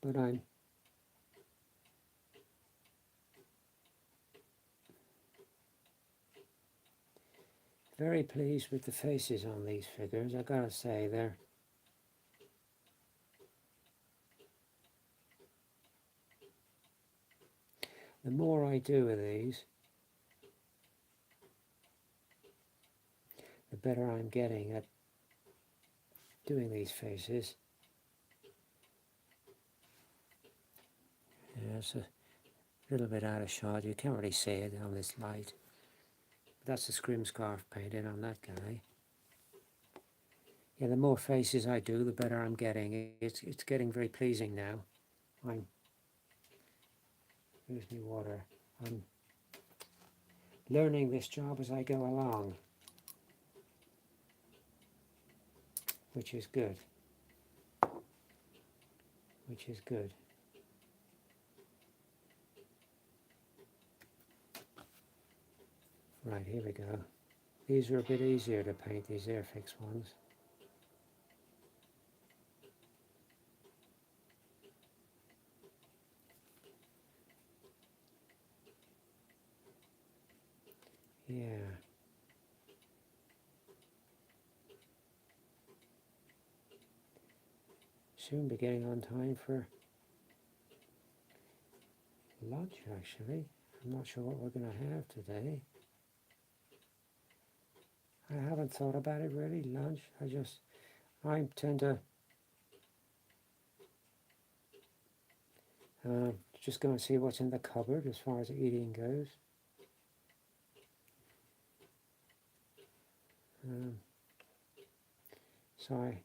But I'm very pleased with the faces on these figures. I gotta say, the more I do of these, the better I'm getting at doing these faces. Yeah, it's a little bit out of shot. You can't really see it on this light. That's the scrim scarf painted on that guy. Yeah, the more faces I do, the better I'm getting. It's getting very pleasing now. Here's my water. I'm learning this job as I go along, which is good. Which is good. Right, here we go. These are a bit easier to paint, these Airfix ones. Yeah. Soon be getting on time for lunch, actually. I'm not sure what we're going to have today. I haven't thought about it really, lunch. I tend to just go and see what's in the cupboard as far as eating goes. So I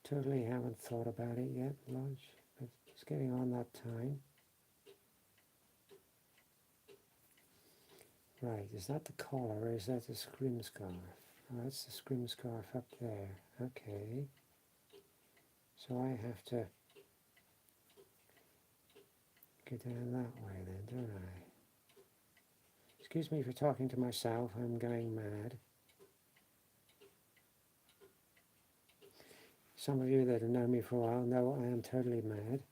totally haven't thought about it yet, lunch, but it's getting on that time. Right, is that the collar or is that the scrim scarf? Oh, that's the scrim scarf up there. Okay. So I have to go down that way then, don't I? Excuse me for talking to myself, I'm going mad. Some of you that have known me for a while know I am totally mad.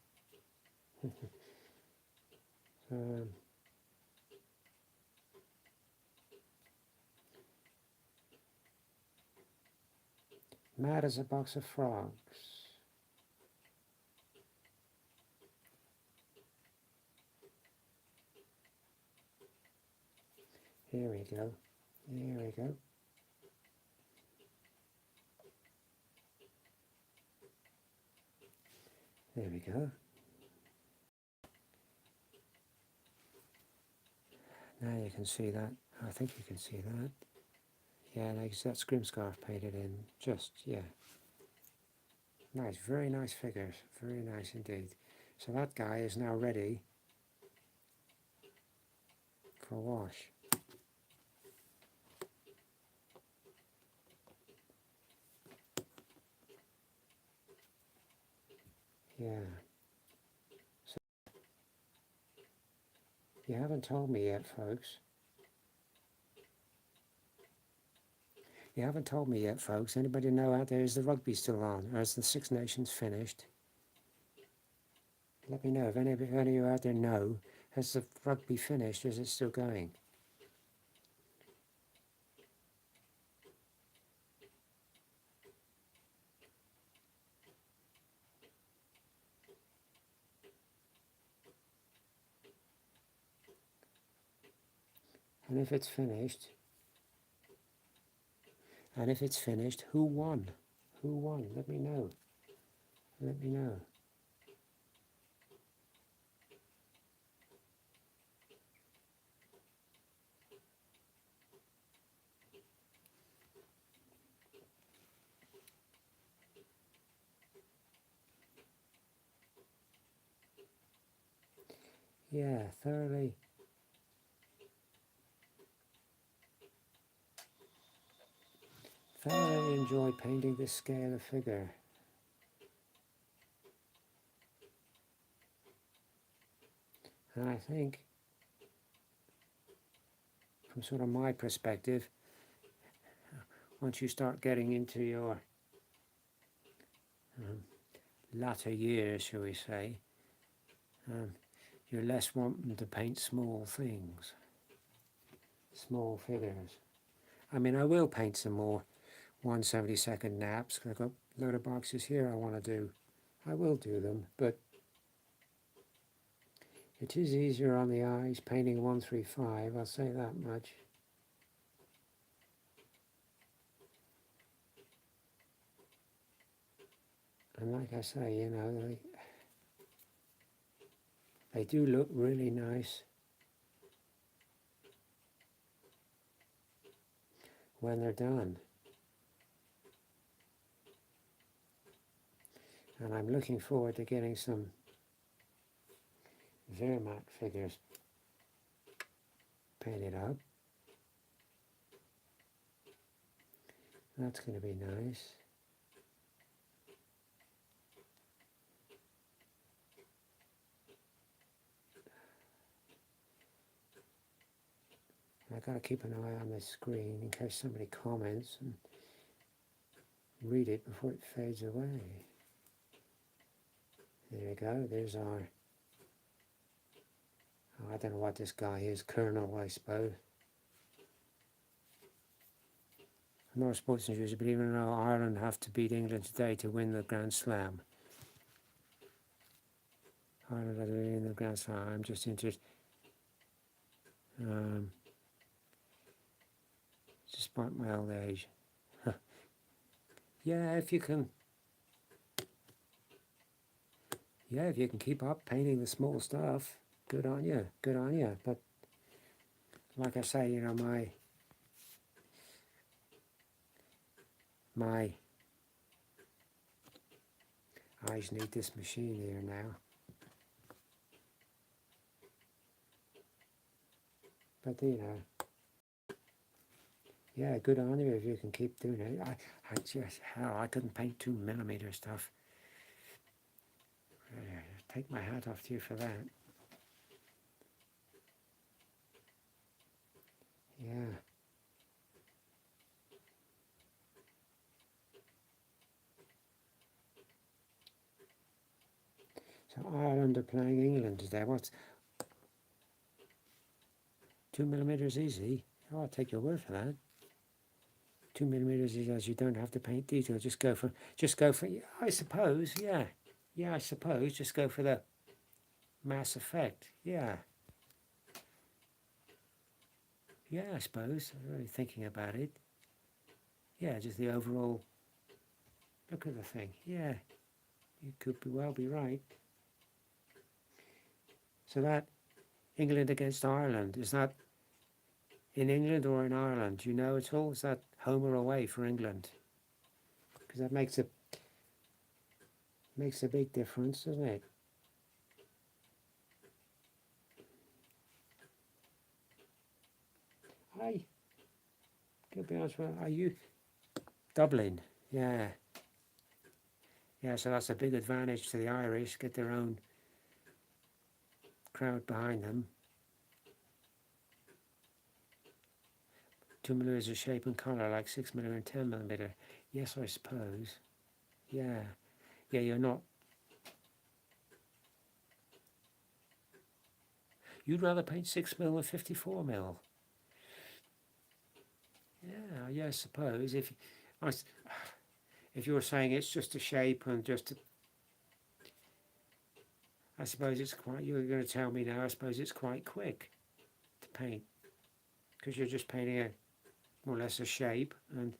Mad as a box of frogs. Here we go. Here we go. There we go. Now you can see that. I think you can see that. Yeah, that scrim scarf painted in. Just, yeah. Nice, very nice figures. Very nice indeed. So that guy is now ready for wash. Yeah. So you haven't told me yet, folks. You haven't told me yet, folks. Anybody know out there, is the rugby still on? Or is the Six Nations finished? Let me know if any of you out there know. Has the rugby finished or is it still going? And if it's finished, who won? Who won? Let me know. Let me know. Yeah, thoroughly enjoy painting this scalar figure. And I think, from sort of my perspective, once you start getting into your latter years, shall we say, you're less wanting to paint small things, small figures. I mean, I will paint some more 1/72 naps. I've got a load of boxes here I want to do. I will do them, but it is easier on the eyes painting 135, I'll say that much. And like I say, you know, they do look really nice when they're done. And I'm looking forward to getting some Wehrmacht figures painted up. That's going to be nice. I've got to keep an eye on the screen in case somebody comments and read it before it fades away. There you go, there's our, I don't know what this guy is, Colonel, I suppose. I'm not a sports news, but even though Ireland have to beat England today to win the Grand Slam. Ireland have to win the Grand Slam, I'm just interested. Despite my old age. Yeah, if you can keep up painting the small stuff, good on you, good on you. But like I say, you know, my eyes need this machine here now. But you know, yeah, good on you if you can keep doing it. I just, hell, I couldn't paint 2mm stuff. Take my hat off to you for that. Yeah. So Ireland are playing England today. What's 2mm easy? Oh, I'll take your word for that. 2mm is as you don't have to paint detail. Just go for. I suppose, yeah. Yeah, I suppose. Just go for the mass effect. Yeah. Yeah, I suppose. I'm really thinking about it. Yeah, just the overall look of the thing. Yeah, you could well be right. So that England against Ireland, is that in England or in Ireland? Do you know at all? Is that home or away for England? Because that makes a big difference, doesn't it? To be honest with you, are you Dublin? Yeah. Yeah, so that's a big advantage to the Irish, get their own crowd behind them. 2 millimeters of shape and colour, like 6 millimeter and 10 millimeter. Yes, I suppose. Yeah, yeah, you're not. You'd rather paint 6 mil than 54 mil. Yeah, yeah, I suppose. If you were saying it's just a shape and just, I suppose it's quite. You're going to tell me now. I suppose it's quite quick to paint because you're just painting a more or less a shape. And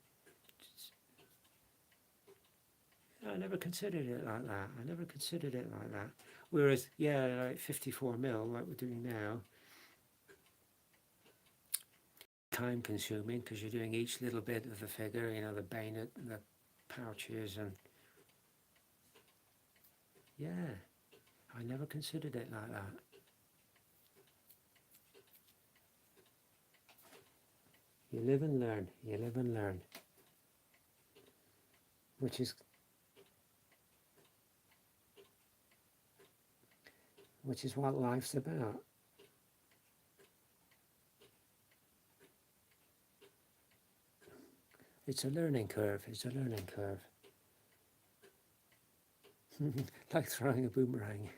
I never considered it like that. I never considered it like that. Whereas, yeah, like 54 mil, like we're doing now, time consuming because you're doing each little bit of the figure, you know, the bayonet, the pouches, and yeah, I never considered it like that. You live and learn, you live and learn, which is what life's about. It's a learning curve, it's a learning curve. Like throwing a boomerang.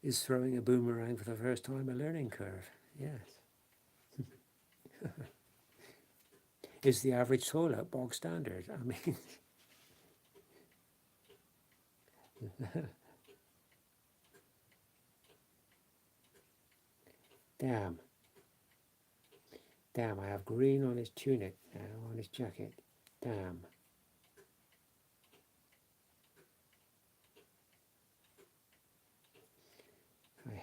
Is throwing a boomerang for the first time a learning curve? Yes. Is the average toilet bog standard? I mean, damn, damn, I have green on his tunic now, on his jacket. Damn. I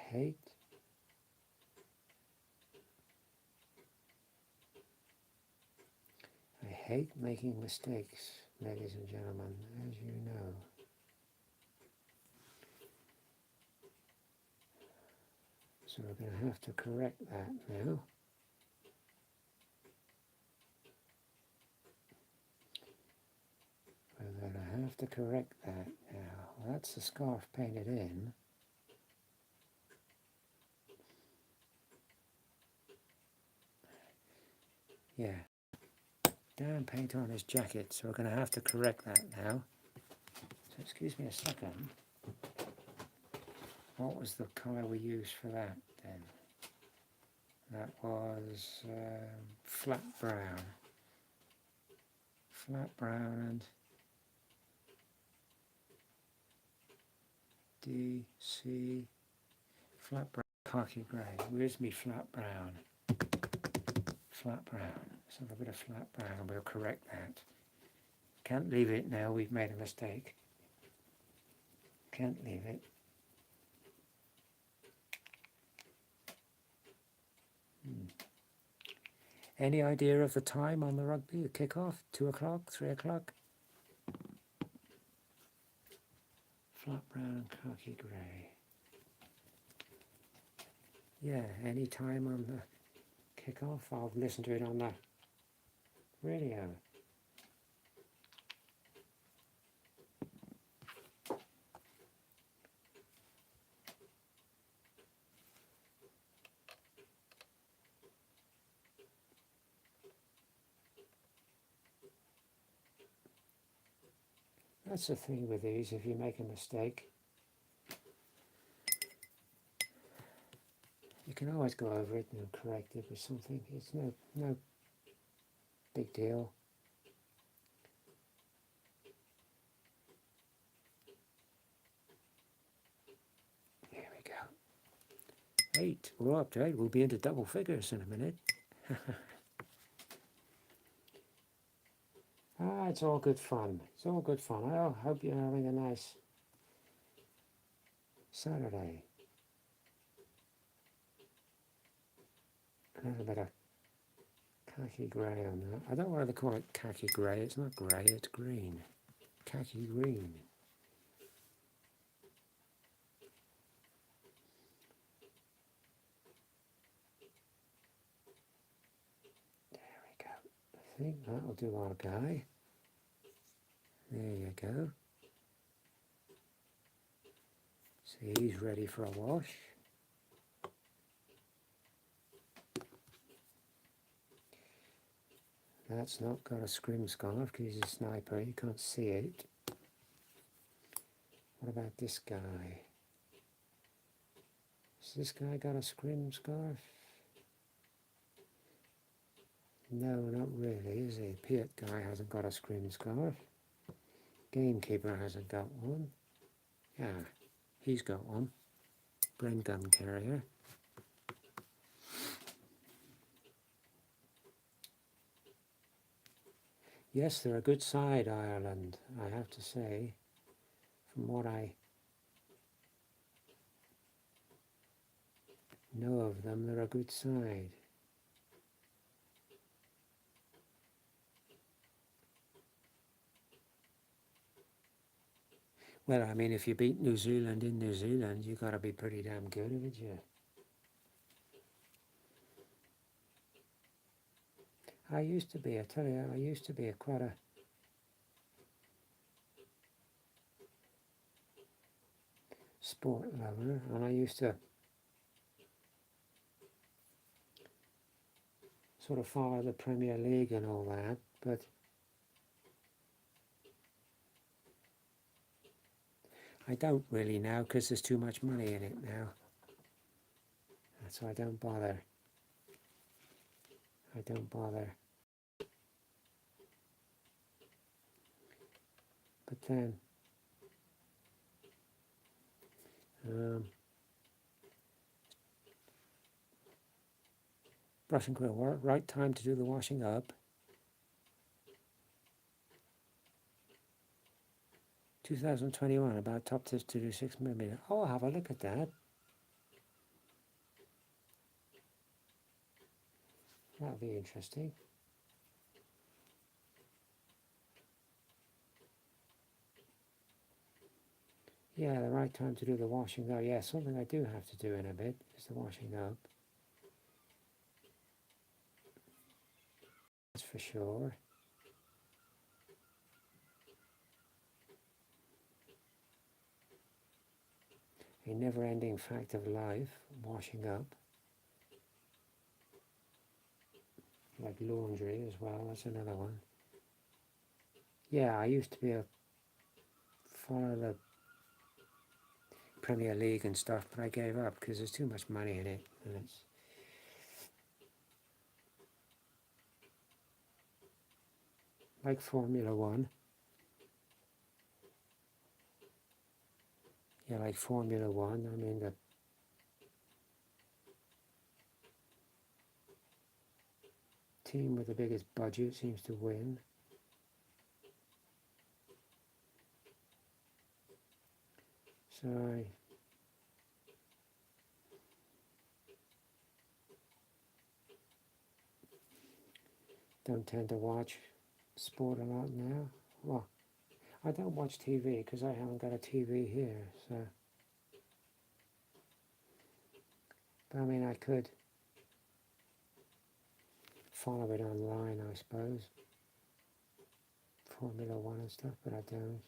hate making mistakes, ladies and gentlemen, as you know. So we're going to have to correct that now. We're going to have to correct that now. Well, that's the scarf painted in. Yeah. Damn paint on his jacket, so we're going to have to correct that now. So excuse me a second. What was the colour we used for that then? That was flat brown. Flat brown and DC flat brown, khaki grey. Where's me flat brown? Flat brown. Let's have a bit of flat brown. We'll correct that. Can't leave it now. We've made a mistake. Can't leave it. Any idea of the time on the rugby, the kick-off? 2 o'clock, 3 o'clock? Flat brown and khaki grey. Yeah, any time on the kick-off. I'll listen to it on the radio. That's the thing with these, if you make a mistake, you can always go over it and correct it with something. It's no big deal. There we go. 8. We're up to 8. We'll be into double figures in a minute. It's all good fun. It's all good fun. I hope you're having a nice Saturday. A little bit of khaki grey on that. I don't know why they call it khaki grey. It's not grey, it's green. Khaki green. There we go. think that'll do our guy. There you go. See, he's ready for a wash. That's not got a scrim scarf because he's a sniper, you can't see it. What about this guy? Has this guy got a scrim scarf? No, not really, is he? Piet guy hasn't got a scrim scarf. Gamekeeper hasn't got one. Yeah, he's got one. Bren gun carrier. Yes, they're a good side, Ireland, I have to say. From what I know of them, they're a good side. Well, I mean, if you beat New Zealand in New Zealand, you've got to be pretty damn good, haven't you? I used to be, I tell you, I used to be quite a sport lover, and I used to sort of follow the Premier League and all that, but I don't really now because there's too much money in it now. So I don't bother. I don't bother. But then, brush and grill work, right time to do the washing up. 2021, about top tips to do 6mm. Oh, I'll have a look at that. That'll be interesting. Yeah, the right time to do the washing up. Yeah, something I do have to do in a bit is the washing up. That's for sure. A never-ending fact of life, washing up. Like laundry as well, that's another one. Yeah, I used to be a follow the Premier League and stuff, but I gave up because there's too much money in it. And it's like Formula One. Yeah, like Formula One. I mean, the team with the biggest budget seems to win. So I don't tend to watch sport a lot now. Well, I don't watch TV because I haven't got a TV here. So, but I mean, I could follow it online, I suppose. Formula One and stuff, but I don't.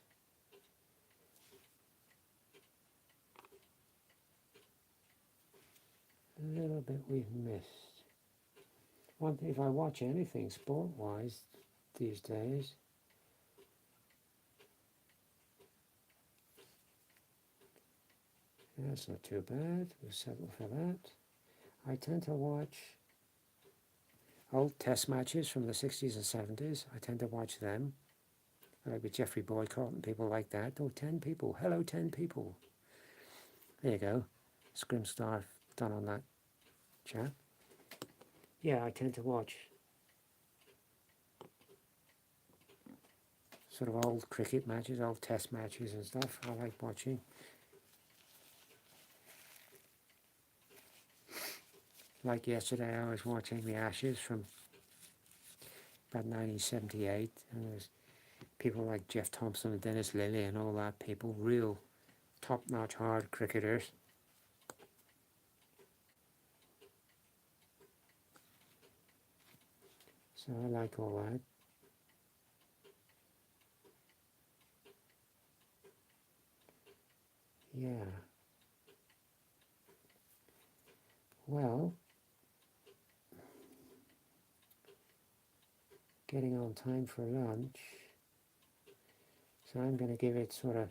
A little bit we've missed. One thing, if I watch anything sport-wise these days, that's not too bad. We'll settle for that. I tend to watch old test matches from the 60s and 70s. I tend to watch them. Like with Geoffrey Boycott and people like that. Oh, 10 people. Hello, 10 people. There you go. Scrim star done on that chap. Yeah, I tend to watch sort of old cricket matches, old test matches and stuff. I like watching. Like yesterday, I was watching the Ashes from about 1978, and there's people like Jeff Thompson and Dennis Lillee and all that people, real top-notch hard cricketers. So I like all that. Yeah. Well, getting on time for lunch. So I'm going to give it sort of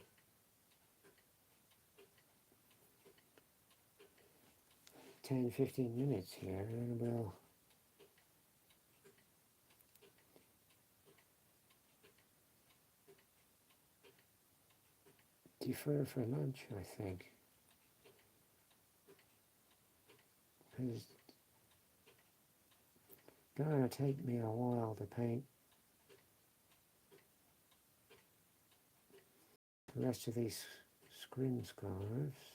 10-15 minutes here, and we'll defer for lunch, I think. Because it's going to take me a while to paint the rest of these scrim scarves.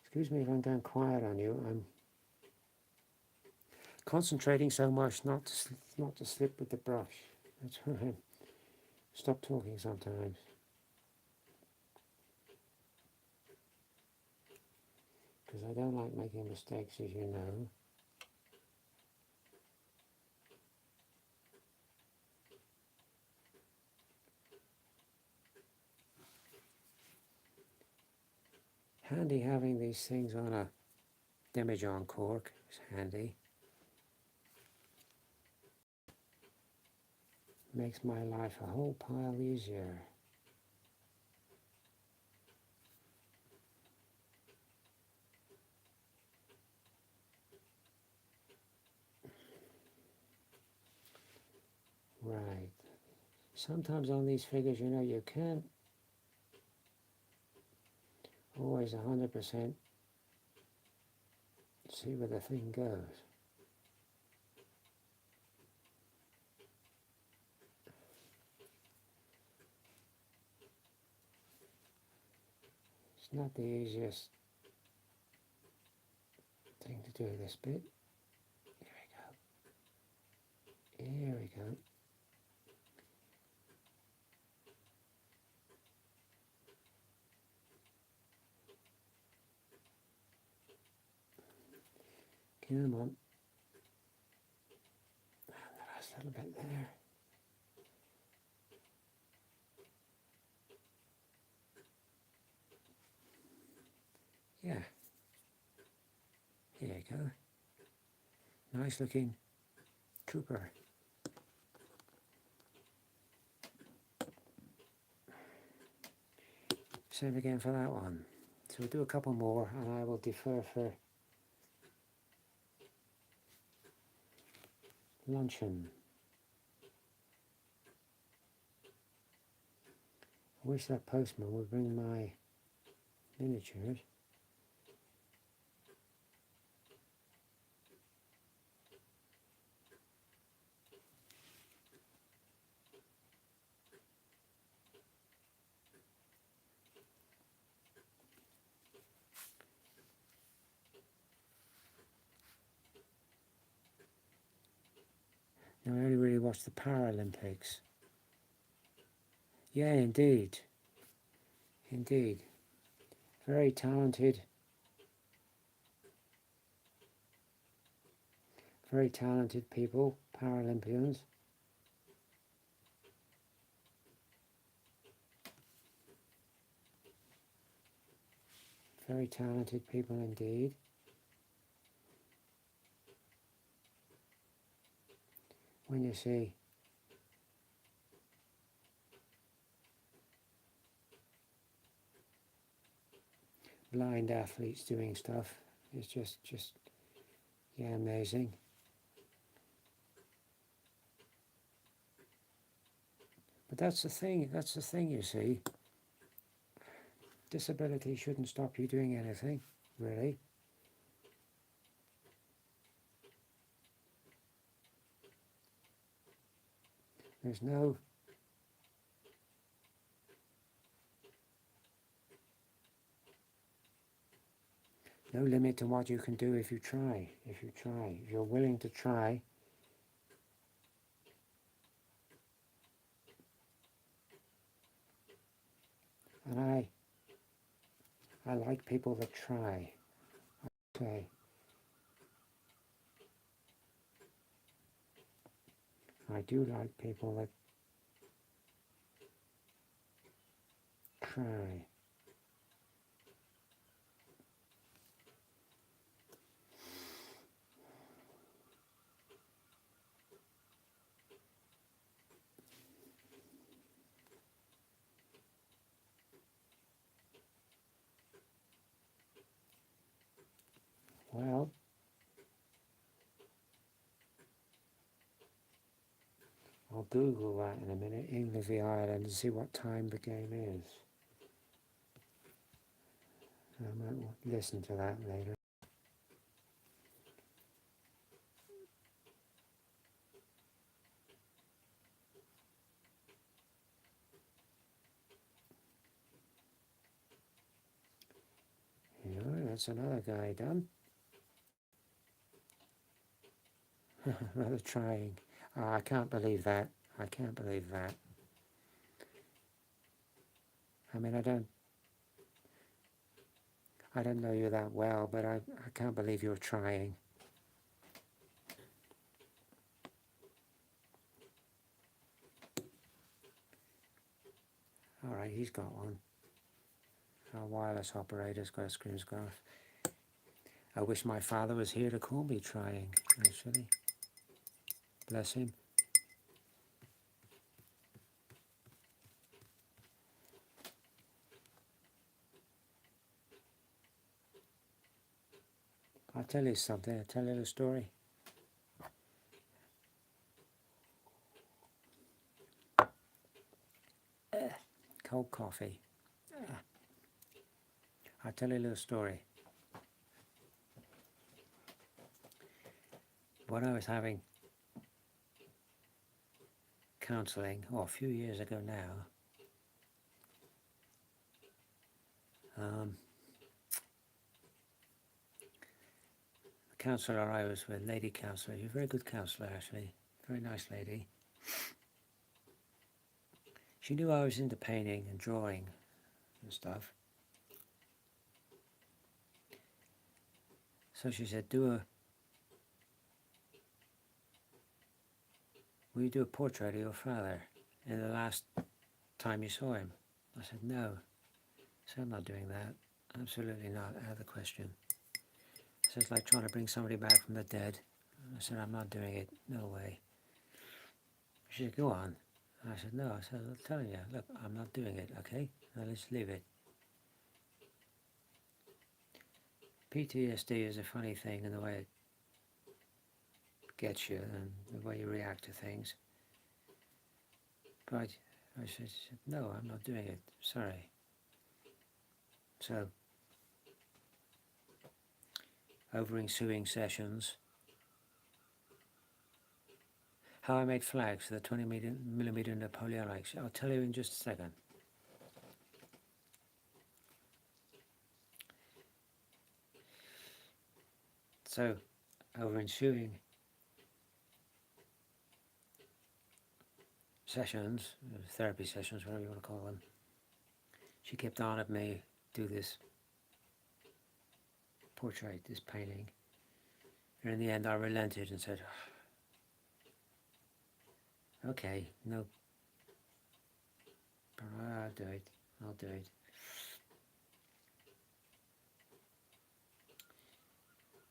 Excuse me if I'm going quiet on you. I'm concentrating so much not to slip with the brush. That's why I stop talking sometimes. Because I don't like making mistakes, as you know. Handy having these things on a demijohn cork is handy. Makes my life a whole pile easier. Right. Sometimes on these figures, you know, you can't always 100% see where the thing goes. It's not the easiest thing to do, this bit. Here we go. Here we go. Come on. And the last little bit there. Yeah. Here you go. Nice looking Cooper. Same again for that one. So we'll do a couple more and I will defer for luncheon. I wish that postman would bring my miniatures. Now I only really watched the Paralympics. Yeah, indeed. Indeed. Very talented people, Paralympians. Very talented people indeed. When you see blind athletes doing stuff, it's just yeah, amazing. But that's the thing, you see. Disability shouldn't stop you doing anything, really. There's no limit to what you can do if you try. If you're willing to try. And I like people that try. Okay. I do like people that try. Well, I'll Google that in a minute, England v Ireland, and see what time the game is. I might listen to that later. Yeah, that's another guy done. Another trying. Oh, I can't believe that. I can't believe that. I mean, I don't know you that well, but I can't believe you're trying. All right, he's got one. Our wireless operator's got a screen scarf. I wish my father was here to call me trying, actually. Bless him. I'll tell you something. I'll tell you a story. Cold coffee. I'll tell you a little story. When I was having counselling, a few years ago now, the counsellor I was with, lady counsellor, she's a very good counsellor actually, very nice lady. She knew I was into painting and drawing and stuff. So she said, will you do a portrait of your father in the last time you saw him? I said, no. I said, I'm not doing that. Absolutely not, out of the question. So it's like trying to bring somebody back from the dead. I said, I'm not doing it, no way. She said, go on. I said, no. I said, I'm telling you, look, I'm not doing it, okay? Now let's leave it. PTSD is a funny thing in the way it gets you and the way you react to things. But I said, no, I'm not doing it, sorry. So, over ensuing sessions, how I made flags for the 20mm Napoleonics. I'll tell you in just a second. So, over ensuing sessions, therapy sessions, whatever you want to call them, she kept on at me, do this portrait, this painting. And in the end I relented and said, okay, no, I'll do it, I'll do it.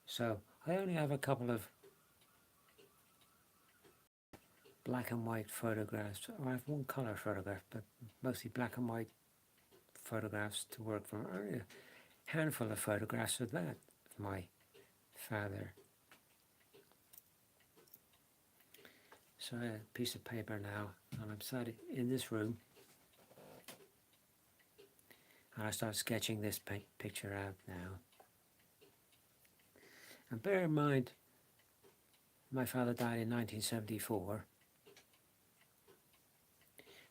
So I only have a couple of black and white photographs. I have one colour photograph, but mostly black and white photographs to work from. Only a handful of photographs of that, of my father. So I have a piece of paper now, and I'm sat in this room, and I start sketching this picture out now. And bear in mind, my father died in 1974,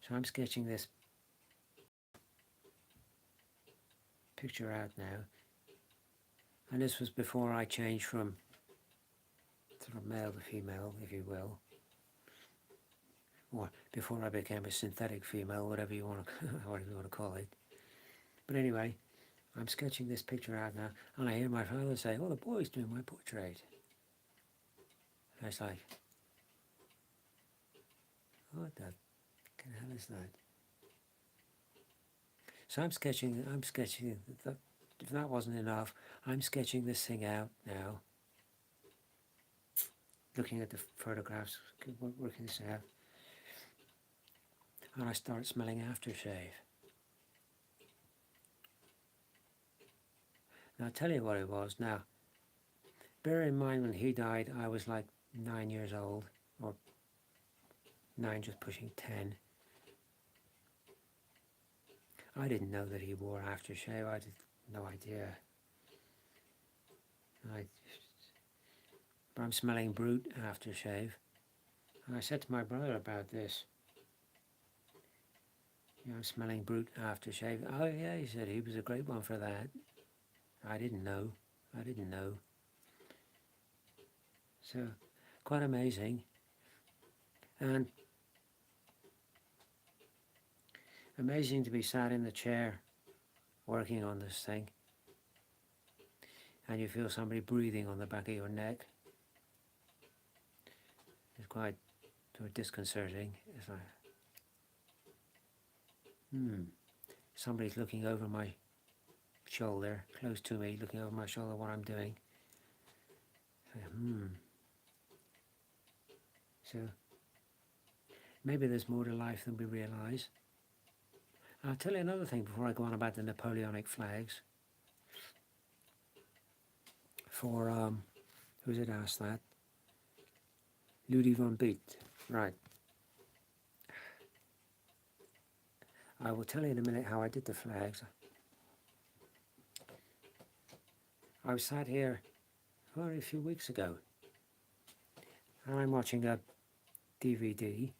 so I'm sketching this picture out now, and this was before I changed from male to female, if you will, or before I became a synthetic female, whatever you want to call it. But anyway, I'm sketching this picture out now, and I hear my father say, "Oh, the boy's doing my portrait." And it's like, What the hell is that? So I'm sketching, if that wasn't enough, I'm sketching this thing out now, looking at the photographs, working this out, and I start smelling aftershave. Now I'll tell you what it was. Now, bear in mind when he died, I was like 9 years old, or 9 just pushing 10. I didn't know that he wore aftershave. I had no idea. But I'm smelling Brut aftershave. And I said to my brother about this. I'm smelling Brut aftershave. Oh yeah, he said he was a great one for that. I didn't know. So, quite amazing. And amazing to be sat in the chair working on this thing. And you feel somebody breathing on the back of your neck. It's quite sort of disconcerting. It's like, somebody's looking over my shoulder, close to me, looking over my shoulder what I'm doing. So, maybe there's more to life than we realise. I'll tell you another thing before I go on about the Napoleonic flags. For, who's it asked that? Ludwig von Beet, right. I will tell you in a minute how I did the flags. I was sat here only a few weeks ago, and I'm watching a DVD.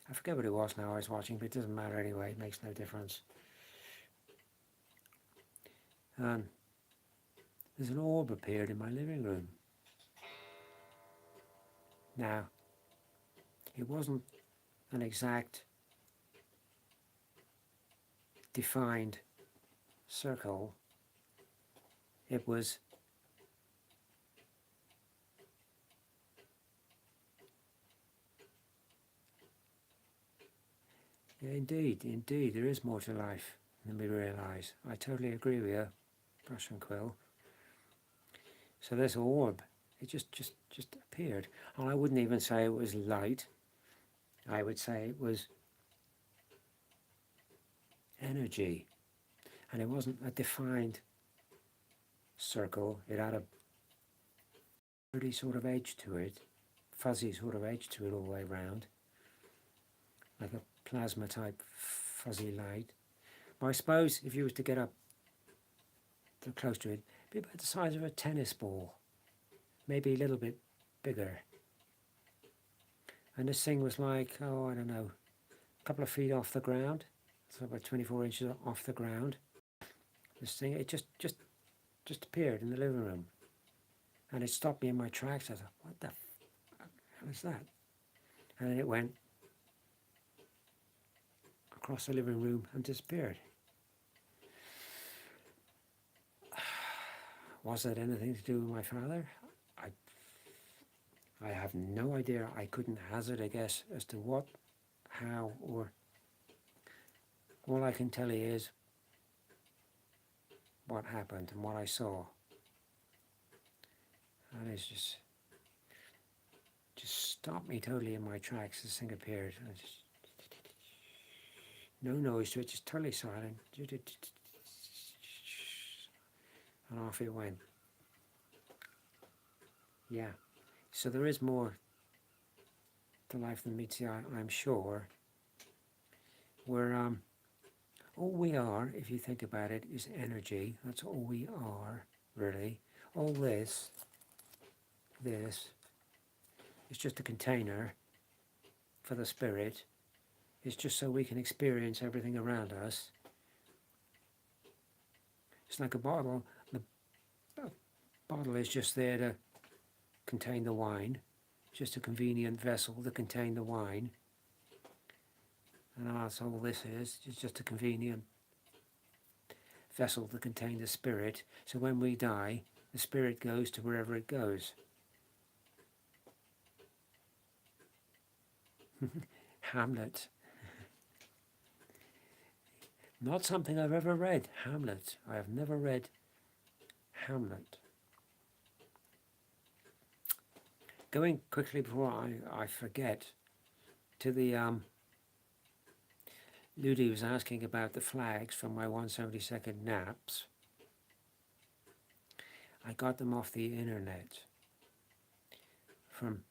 I forget what it was now I was watching, but it doesn't matter anyway, it makes no difference. And there's an orb appeared in my living room. Now, it wasn't an exact defined circle. It was indeed, there is more to life than we realise. I totally agree with you, Brush and Quill. So this orb, it just appeared. And I wouldn't even say it was light. I would say it was energy. And it wasn't a defined circle. It had a pretty sort of edge to it, fuzzy sort of edge to it all the way around, like a plasma type fuzzy light. But I suppose if you was to get up too close to it, it'd be about the size of a tennis ball, maybe a little bit bigger. And this thing was like, oh, I don't know, a couple of feet off the ground, so about 24 inches off the ground. This thing, it just appeared in the living room. And it stopped me in my tracks. I thought, what the hell is that? And then it went across the living room and disappeared. Was that anything to do with my father? I have no idea. I couldn't hazard a guess as to what, how, or... All I can tell you is what happened and what I saw. And it's just stopped me totally in my tracks. This thing appeared. No noise to it, just totally silent. And off it went. Yeah. So there is more to life than meets the eye, I'm sure. We're all we are, if you think about it, is energy. That's all we are, really. All this is just a container for the spirit. It's just so we can experience everything around us. It's like a bottle. The bottle is just there to contain the wine, just a convenient vessel to contain the wine. And that's all this is. It's just a convenient vessel to contain the spirit. So when we die, the spirit goes to wherever it goes. Hamlet. Not something I've ever read. Hamlet. I have never read Hamlet. Going quickly before I forget, to the Ludi was asking about the flags from my 172nd naps. I got them off the internet from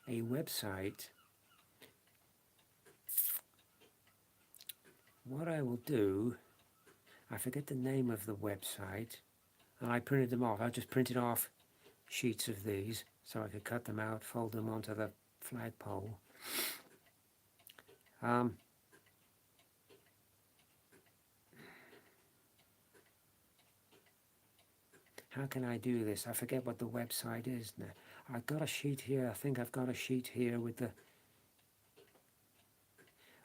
a website. What I will do, I forget the name of the website, and I printed them off. I just printed off sheets of these so I could cut them out, fold them onto the flagpole. How can I do this? I forget what the website is now. I've got a sheet here. I think I've got a sheet here with the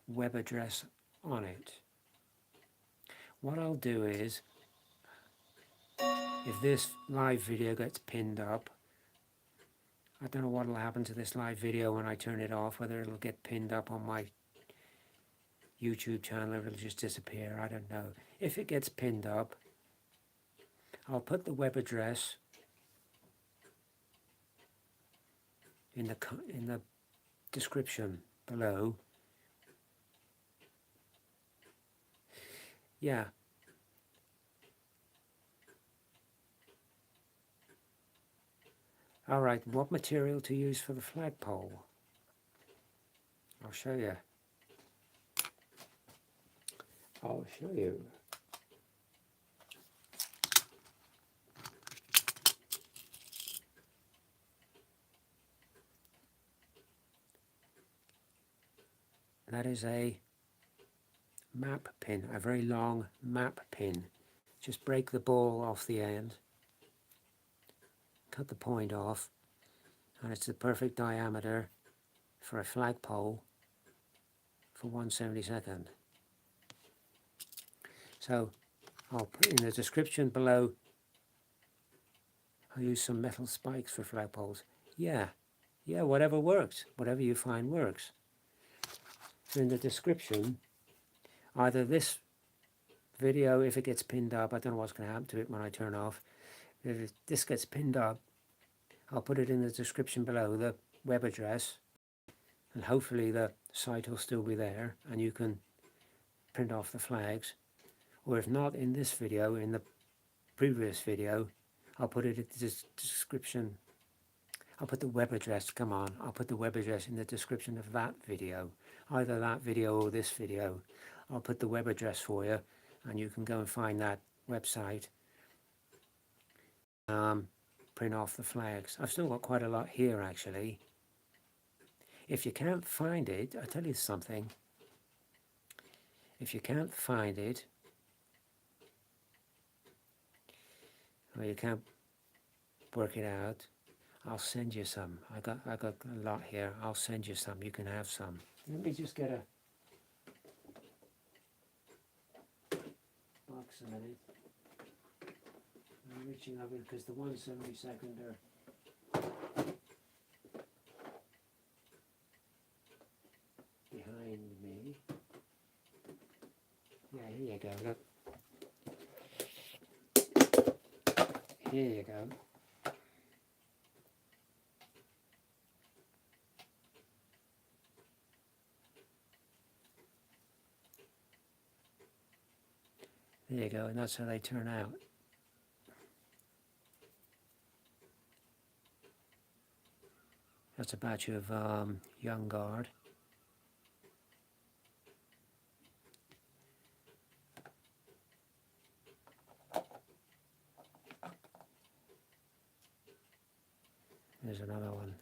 web address on it. What I'll do is, if this live video gets pinned up, I don't know what will happen to this live video when I turn it off, whether it'll get pinned up on my YouTube channel or it'll just disappear, I don't know. If it gets pinned up, I'll put the web address in the description below. Yeah. All right, what material to use for the flagpole? I'll show you. I'll show you. That is a map pin, a very long map pin. Just break the ball off the end, cut the point off, and it's the perfect diameter for a flagpole for 1/72. So I'll put in the description below, I'll use some metal spikes for flagpoles. Yeah, whatever works, whatever you find works. So in the description, either this video, if it gets pinned up, I don't know what's going to happen to it when I turn off. If this gets pinned up, I'll put it in the description below, the web address, and hopefully the site will still be there and you can print off the flags. Or if not in this video, in the previous video, I'll put it in the description. I'll put the web address, come on, I'll put the web address in the description of that video. Either that video or this video. I'll put the web address for you and you can go and find that website. Print off the flags. I've still got quite a lot here actually. If you can't find it, I'll tell you something. If you can't find it, or you can't work it out, I'll send you some. I got a lot here. I'll send you some. You can have some. Let me just get a box a minute. I'm reaching over because the 1/72 are behind me. Yeah, here you go. Look. Here you go. There you go, and that's how they turn out. That's a batch of Young Guard. There's another one.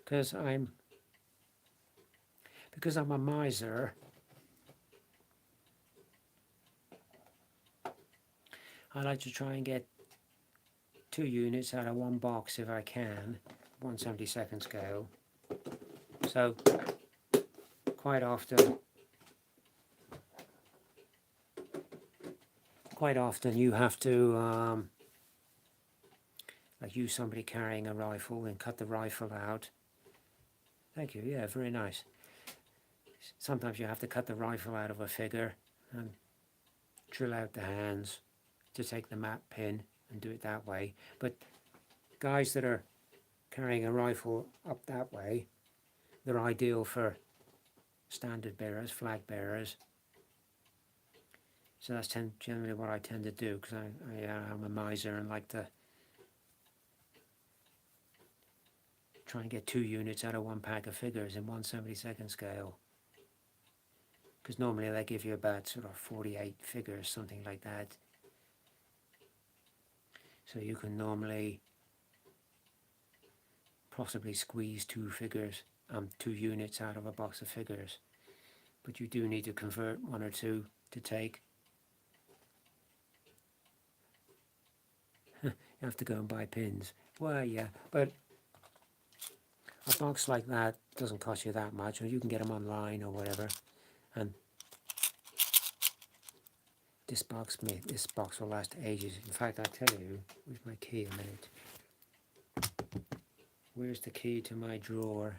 Because I'm a miser, I like to try and get 2 units out of one box if I can, 1/72 scale. So quite often quite often you have to like use somebody carrying a rifle and cut the rifle out. Thank you, yeah, very nice. Sometimes you have to cut the rifle out of a figure and drill out the hands to take the map pin and do it that way. But guys that are carrying a rifle up that way, they're ideal for standard bearers, flag bearers. So that's generally what I tend to do, because I'm a miser and like to try and get 2 units out of 1 pack of figures in 1/72 scale. Because normally they give you about sort of 48 figures, something like that. So you can normally possibly squeeze 2 figures, 2 units out of a box of figures. But you do need to convert 1 or 2 to take. You have to go and buy pins. Well, yeah, but a box like that doesn't cost you that much, or you can get them online or whatever. And this box will last ages. In fact, I tell you, where's my key? A minute. Where's the key to my drawer?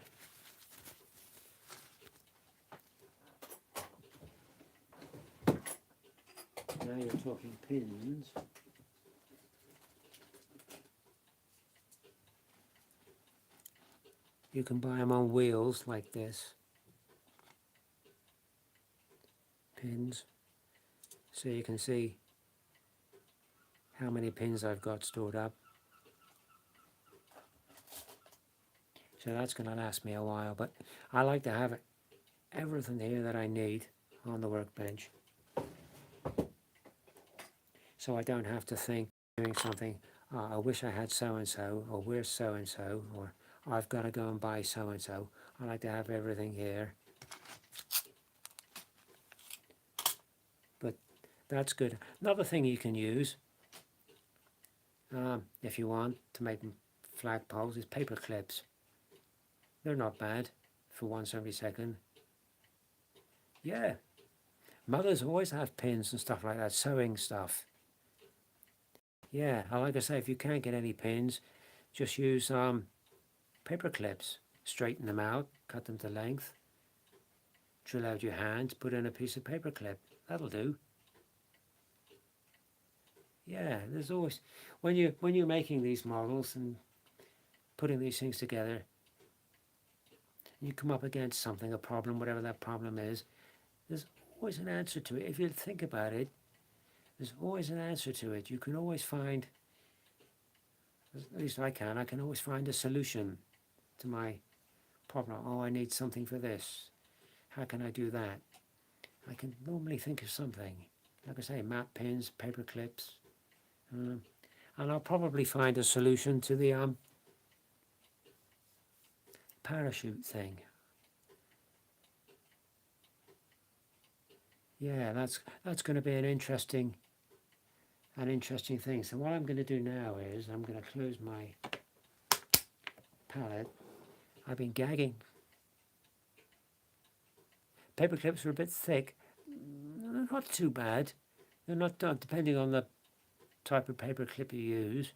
Now you're talking pins. You can buy them on wheels like this. Pins. So you can see how many pins I've got stored up. So that's going to last me a while, but I like to have everything here that I need on the workbench. So I don't have to think doing something, I wish I had so-and-so, or where's so-and-so, or I've got to go and buy so-and-so. I like to have everything here. But that's good. Another thing you can use, if you want to make flagpoles, is paper clips. They're not bad for 1/72. Yeah, mothers always have pins and stuff like that, sewing stuff. Yeah, like I say, if you can't get any pins, just use paper clips. Straighten them out, cut them to length, drill out your hand, put in a piece of paper clip. That'll do. Yeah, there's always, when you're making these models and putting these things together, you come up against something, a problem, whatever that problem is, there's always an answer to it. If you think about it, there's always an answer to it. You can always find, at least I can always find a solution to my problem. Oh, I need something for this. How can I do that? I can normally think of something. Like I say, map pins, paper clips. And I'll probably find a solution to the parachute thing. Yeah, that's going to be an interesting thing. So what I'm going to do now is I'm going to close my palette. I've been gagging. Paper clips are a bit thick. They're not too bad. They're not, depending on the type of paper clip you use,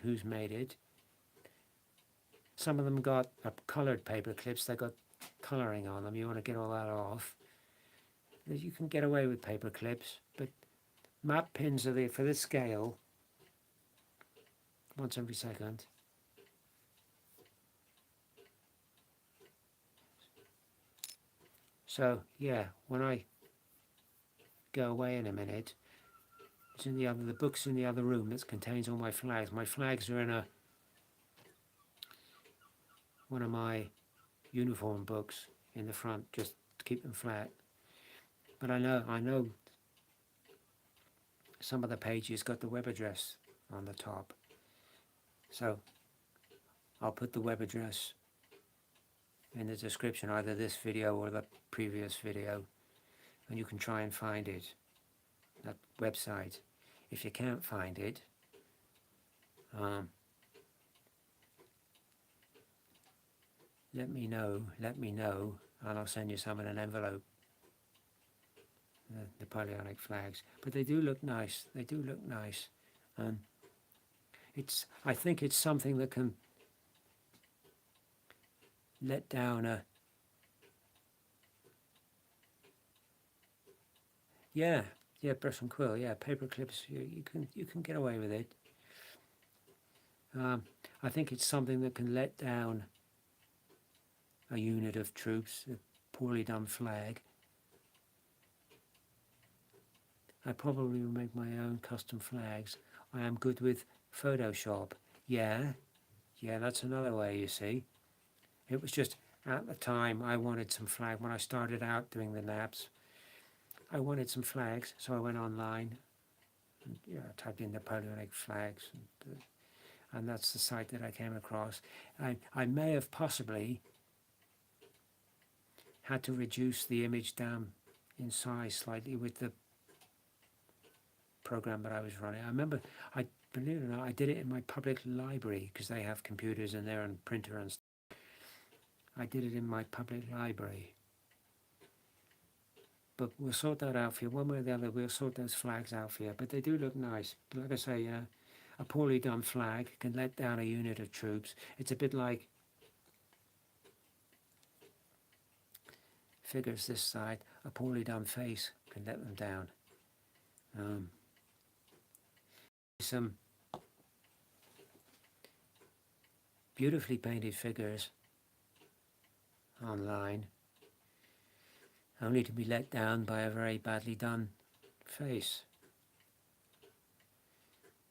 who's made it. Some of them got coloured paper clips. They got colouring on them. You want to get all that off. You can get away with paper clips, but map pins are there for this scale. 1/72. So yeah, when I go away in a minute, it's in the book's in the other room that contains all my flags. My flags are in one of my uniform books in the front, just to keep them flat. But I know some of the pages got the web address on the top. So I'll put the web address in the description, either this video or the previous video, and you can try and find it, that website. If you can't find it, let me know, and I'll send you some in an envelope. the Napoleonic flags. But they do look nice. They do look nice. And I think it's something that can let down a, yeah, brush and quill, yeah, paper clips, you can get away with it. I think it's something that can let down a unit of troops, a poorly done flag. I probably will make my own custom flags. I am good with Photoshop. Yeah, that's another way, you see. It was just at the time I wanted some flag. When I started out doing the naps, I wanted some flags, so I went online and I typed in Napoleonic flags, and that's the site that I came across. I may have possibly had to reduce the image down in size slightly with the program that I was running. I remember, believe it or not, I did it in my public library because they have computers in there and printer and stuff. I did it in my public library. But we'll sort that out for you. One way or the other, we'll sort those flags out for you. But they do look nice. Like I say, a poorly done flag can let down a unit of troops. It's a bit like figures this side. A poorly done face can let them down. Some beautifully painted figures online, only to be let down by a very badly done face.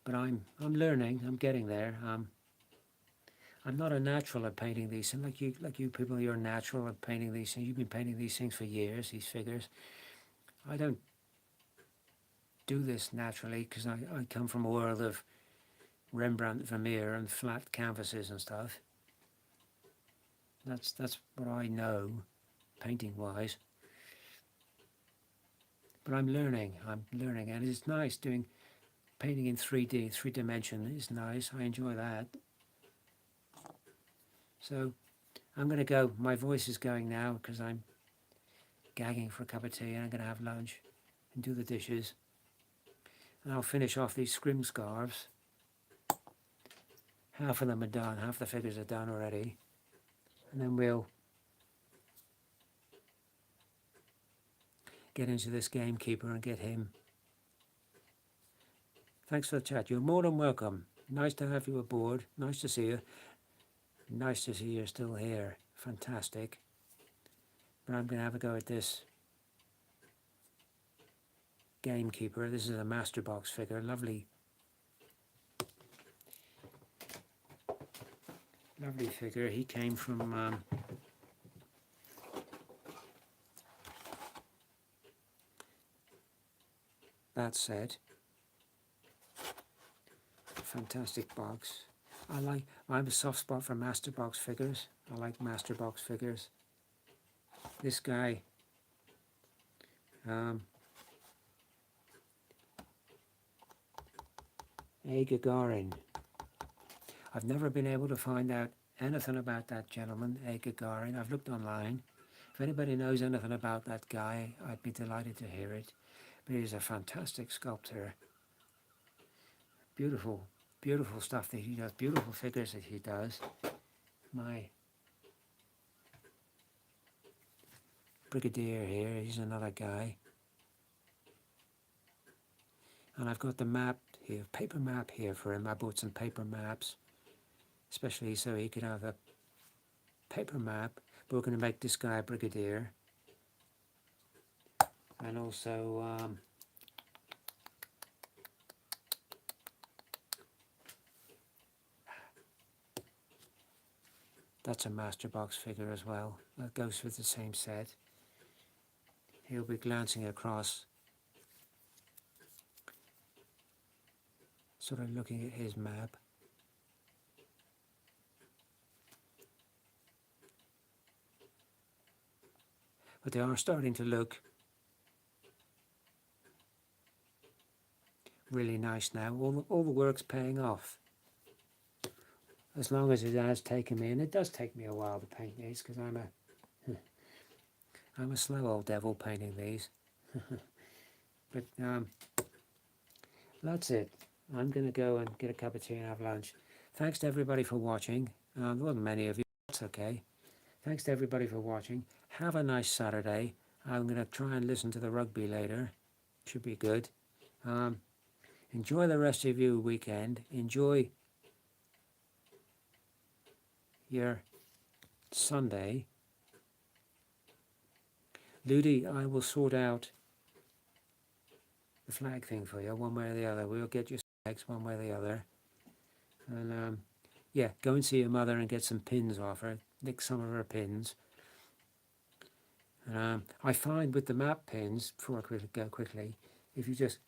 But I'm learning. I'm getting there. I'm not a natural at painting these things. Like you people, you're natural at painting these things. You've been painting these things for years. These figures. I don't do this naturally because I come from a world of Rembrandt, Vermeer, and flat canvases and stuff. That's what I know, painting wise. But I'm learning, and it's nice doing painting in 3D, 3D is nice. I enjoy that. So I'm going to go. My voice is going now because I'm gagging for a cup of tea, and I'm going to have lunch and do the dishes. And I'll finish off these scrim scarves. Half of them are done, half the figures are done already. And then we'll get into this gamekeeper and get him. Thanks for the chat. You're more than welcome. Nice to have you aboard. Nice to see you. Nice to see you're still here. Fantastic. But I'm going to have a go at this gamekeeper. This is a Masterbox figure. Lovely. Lovely figure. He came from that set. Fantastic box. I have a soft spot for Masterbox figures. I like Masterbox figures. This guy, A. Gagarin. I've never been able to find out anything about that gentleman, A. Gagarin. I've looked online. If anybody knows anything about that guy, I'd be delighted to hear it. But he's a fantastic sculptor. Beautiful, beautiful stuff that he does. Beautiful figures that he does. My Brigadier here, he's another guy. And I've got the map here, paper map here for him. I bought some paper maps, especially so he could have a paper map. But we're going to make this guy a Brigadier. And also, that's a Masterbox figure as well. That goes with the same set. He'll be glancing across, sort of looking at his map. But they are starting to look really nice now. All the work's paying off. As long as it has taken me, and it does take me a while to paint these because I'm a slow old devil painting these. But that's it. I'm going to go and get a cup of tea and have lunch. Thanks to everybody for watching. There wasn't many of you. That's okay. Thanks to everybody for watching. Have a nice Saturday. I'm going to try and listen to the rugby later. Should be good. Enjoy the rest of your weekend. Enjoy your Sunday. Ludi, I will sort out the flag thing for you one way or the other. We'll get your flags one way or the other. And yeah, go and see your mother and get some pins off her. Nick some of her pins. I find with the map pins, before I go quickly, if you just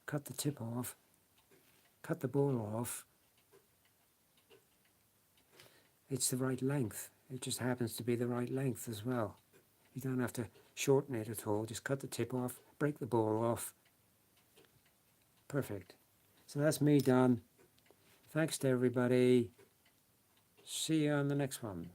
cut the tip off, cut the ball off, it's the right length. It just happens to be the right length as well. You don't have to shorten it at all. Just cut the tip off, break the ball off. Perfect. So that's me done. Thanks to everybody. See you on the next one.